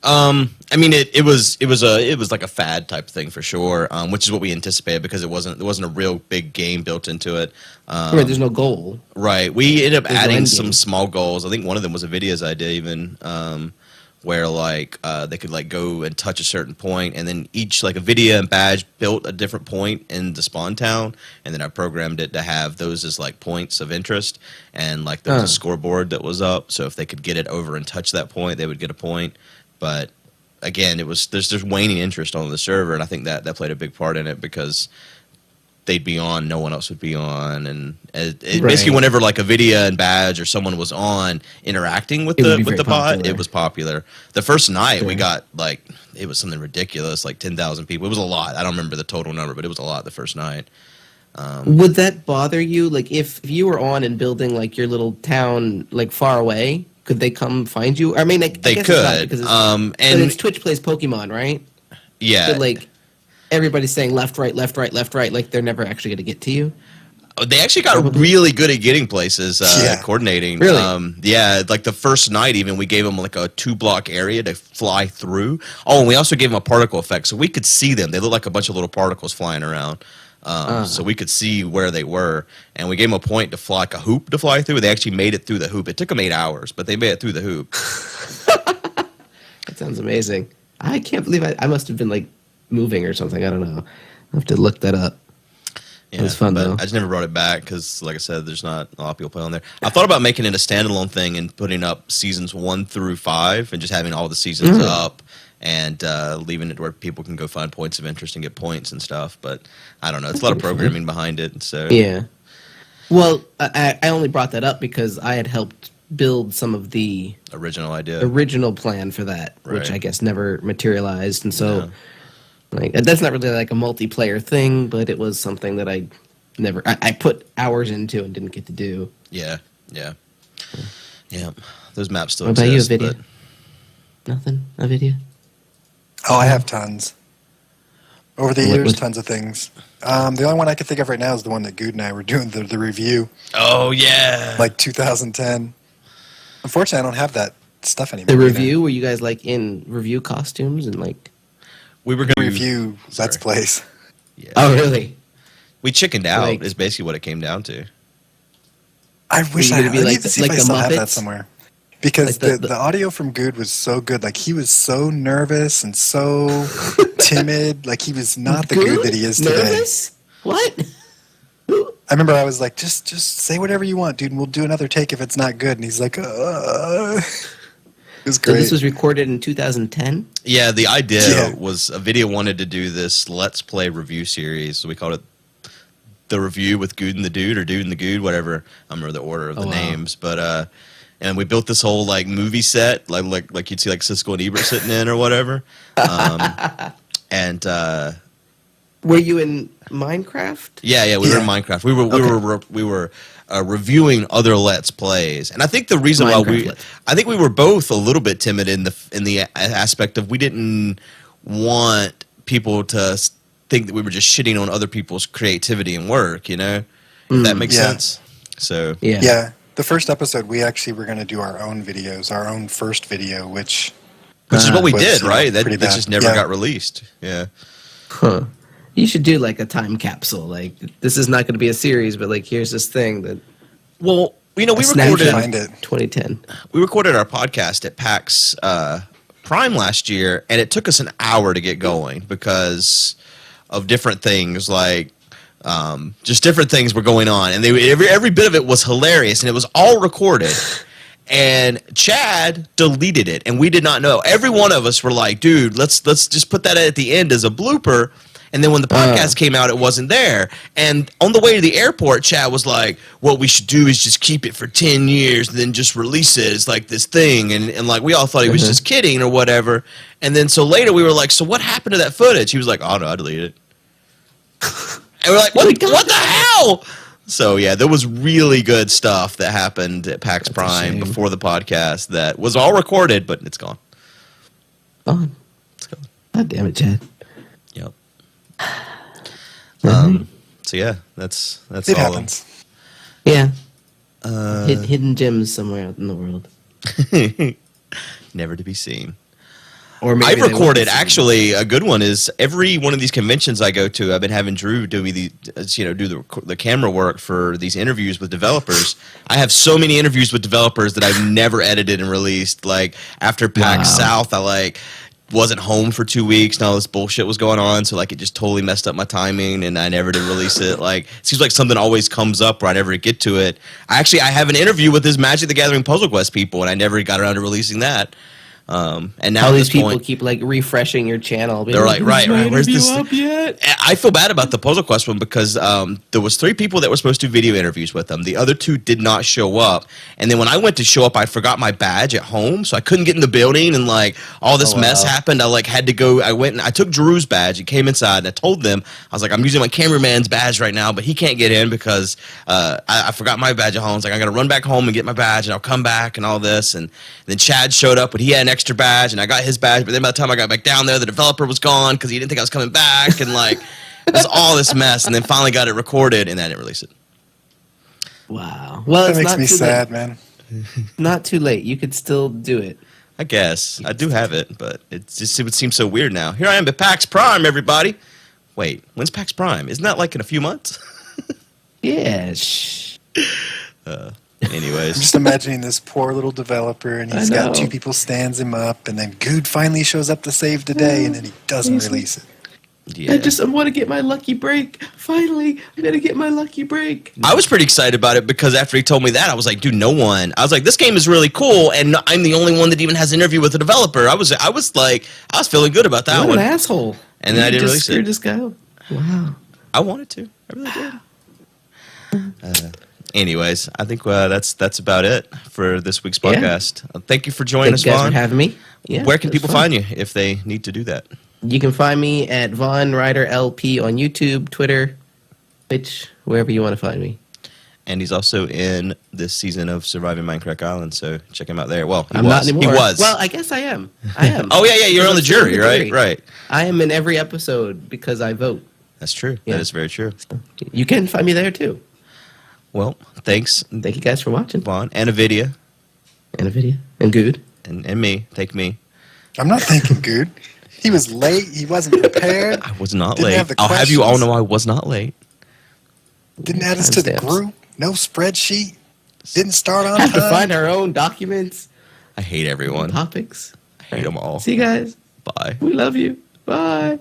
I mean, it was like a fad type thing for sure, which is what we anticipated because there wasn't a real big game built into it. Right, there's no goal. Right. We ended up There's no adding end some game. small goals. I think one of them was Avidya's idea even, where like they could like go and touch a certain point, and then each like Avidya and Badge built a different point in the spawn town, and then I programmed it to have those as like points of interest, and like there was a scoreboard that was up, so if they could get it over and touch that point, they would get a point. But again, there's waning interest on the server, and I think that played a big part in it because they'd be on, no one else would be on, and basically whenever like a Avidya and Badge or someone was on interacting with It would the be with the very bot, popular. it was popular. The first night we got like it was something ridiculous, like 10,000 people. It was a lot. I don't remember the total number, but it was a lot the first night. Would that bother you? Like, if you were on and building, like, your little town, like, far away, could they come find you? I mean, like, They I guess it's not could, because and but it's Twitch plays Pokemon, right? yeah, But, like, everybody's saying left, right, left, right, left, right. Like, they're never actually going to get to you. they actually got really good at getting places, coordinating. Really? Yeah, like the first night even, we gave them like a 2-block area to fly through. Oh, and we also gave them a particle effect, so we could see them. They look like a bunch of little particles flying around. So we could see where they were, and we gave them a point to fly, like a hoop to fly through. They actually made it through the hoop. It took them 8 hours, but they made it through the hoop. That sounds amazing. I can't believe I must have been, like, moving or something. I don't know. I'll have to look that up. Yeah, was fun, but though. I just never brought it back because, like I said, there's not a lot of people play on there. I thought about making it a standalone thing and putting up seasons 1 through 5 and just having all the seasons up and leaving it where people can go find points of interest and get points and stuff. But I don't know. It's a lot of programming behind it. So Yeah. Well, I only brought that up because I had helped build some of the original idea. original plan for that, which Right. I guess never materialized. And so, Like that's not really like a multiplayer thing, but it was something that I put hours into and didn't get to do. Yeah. Those maps still What about you, exist. Avidya? Nothing, Avidya? Oh, I have tons. Over the What years, was- tons of things. The only one I can think of right now is the one that Good and I were doing the review, Oh yeah. like 2010. Unfortunately, I don't have that stuff anymore. The either. review? Were you guys like in review costumes and like? we were gonna Review Let's Plays. Yeah. Oh, really? We chickened out Like- is basically what it came down to. I wish you I gonna be I like need to the- see like if I the still have that Muppets? somewhere. Because Like the audio from Good was so good. Like, he was so nervous and so timid. Like, he was not the Good that he is today. Nervous? What? I remember I was like, just say whatever you want, dude, and we'll do another take if it's not good. And he's like, It was So great. this was recorded in 2010. Yeah, the idea Yeah. was Avidya wanted to do this Let's Play review series. So we called it the review with Good and the Dude, or Dude and the Good, whatever. I don't remember the order of the wow. names, but and we built this whole like movie set, like you'd see like Siskel and Ebert sitting in or whatever. And Were you in Minecraft? yeah, we were in Minecraft. We were reviewing other Let's Plays, and I think the reason why Minecraft I think we were both a little bit timid in the aspect of we didn't want people to think that we were just shitting on other people's creativity and work. You know, if that makes Yeah. sense. So Yeah. Yeah. The first episode, we actually were going to do our own videos, our own first video, which is what we was, did, right? That pretty that bad. just never Yeah. got released. Yeah. Huh. You should do like a time capsule. Like this is not going to be a series, but like here's this thing that Well, you know, we a snapshot recorded. Find it. 2010. We recorded our podcast at PAX Prime last year, and it took us an hour to get going because of different things, like just different things were going on, and every bit of it was hilarious, and it was all recorded. And Chad deleted it, and we did not know. Every one of us were like, "Dude, let's just put that at the end as a blooper." And then when the podcast came out, it wasn't there. And on the way to the airport, Chad was like, "What we should do is just keep it for 10 years, and then just release it. It's like this thing." And like we all thought he was just kidding or whatever. And then so later we were like, "So what happened to that footage?" He was like, "Oh no, I deleted it." And we're like, "What the hell?" So yeah, there was really good stuff that happened at PAX That's a Prime shame. before the podcast that was all recorded, but it's gone. Gone. It's gone. God damn it, Chad. Yep. Mhm. So yeah, that's It all. happens. Yeah. Hidden gems somewhere out in the world. Never to be seen. Or maybe I've they recorded, won't see. actually, a good one is every one of these conventions I go to, I've been having Drew do me do the camera work for these interviews with developers. I have so many interviews with developers that I've never edited and released. Like after PAX Wow. South, I wasn't home for 2 weeks and all this bullshit was going on, so it just totally messed up my timing and I never did release it. It seems like something always comes up where I never get to it. I have an interview with this Magic the Gathering Puzzle Quest people and I never got around to releasing that. And now All at these this people point, keep like refreshing your channel. being they're like, right, where's this? Up yet? I feel bad about the Puzzle Quest one because there was 3 people that were supposed to do video interviews with them. The other 2 did not show up. And then when I went to show up, I forgot my badge at home, so I couldn't get in the building, and all this mess happened. I had to go. I went and I took Drew's badge. He came inside, and I told them, I was like, I'm using my cameraman's badge right now, but he can't get in because I forgot my badge at home. It's like I got to run back home and get my badge, and I'll come back and all this. And then Chad showed up, but he had an extra badge, and I got his badge. But then by the time I got back down there, the developer was gone because he didn't think I was coming back, and it was all this mess. And then finally got it recorded, and I didn't release it. Wow. Well, That it's makes not me too sad, late. man. Not too late. You could still do it. I guess I do have it, but it would seem so weird now. Here I am at PAX Prime, everybody. Wait, when's PAX Prime? Isn't that in a few months? Yeah. Shh. Anyways, I'm just imagining this poor little developer, and he's I got know. 2 people stands him up, and then Good finally shows up to save the day, and then he doesn't release it. yeah. I want to get my lucky break. Finally, I'm gonna get my lucky break. I was pretty excited about it because after he told me that, I was like, dude, no one. I was like, this game is really cool, and I'm the only one that even has an interview with the developer. I was feeling good about that What one. an asshole! And then I didn't release screwed it. this guy up. Wow. I wanted to. I really did. Anyways, I think that's about it for this week's Yeah. podcast. Thank you for joining Thank us, you guys Vaughn. for having me. Yeah. Where can it was people fun. find you if they need to do that? You can find me at Von Ryder LP on YouTube, Twitter, Twitch, wherever you want to find me. And he's also in this season of Surviving Mindcrack Island, so check him out there. Well, I'm not anymore. He was. Well, I guess I am. I am. Oh, yeah, you're on the jury, right? Right. I am in every episode because I vote. That's true. Yeah. That is very true. You can find me there, too. Well, thanks, Thank you guys for watching. Vaughn, and Avidya, And Avidya. And Good. and me. Thank me. I'm not thinking good. He was late. He wasn't prepared. I was not Didn't late. have the I'll have you all questions. know I was not late. Didn't add us to the Timestamps. group. No spreadsheet. Didn't start on Have to time. find our own documents, I hate everyone. topics. I hate them all. See you guys. Bye. We love you. Bye.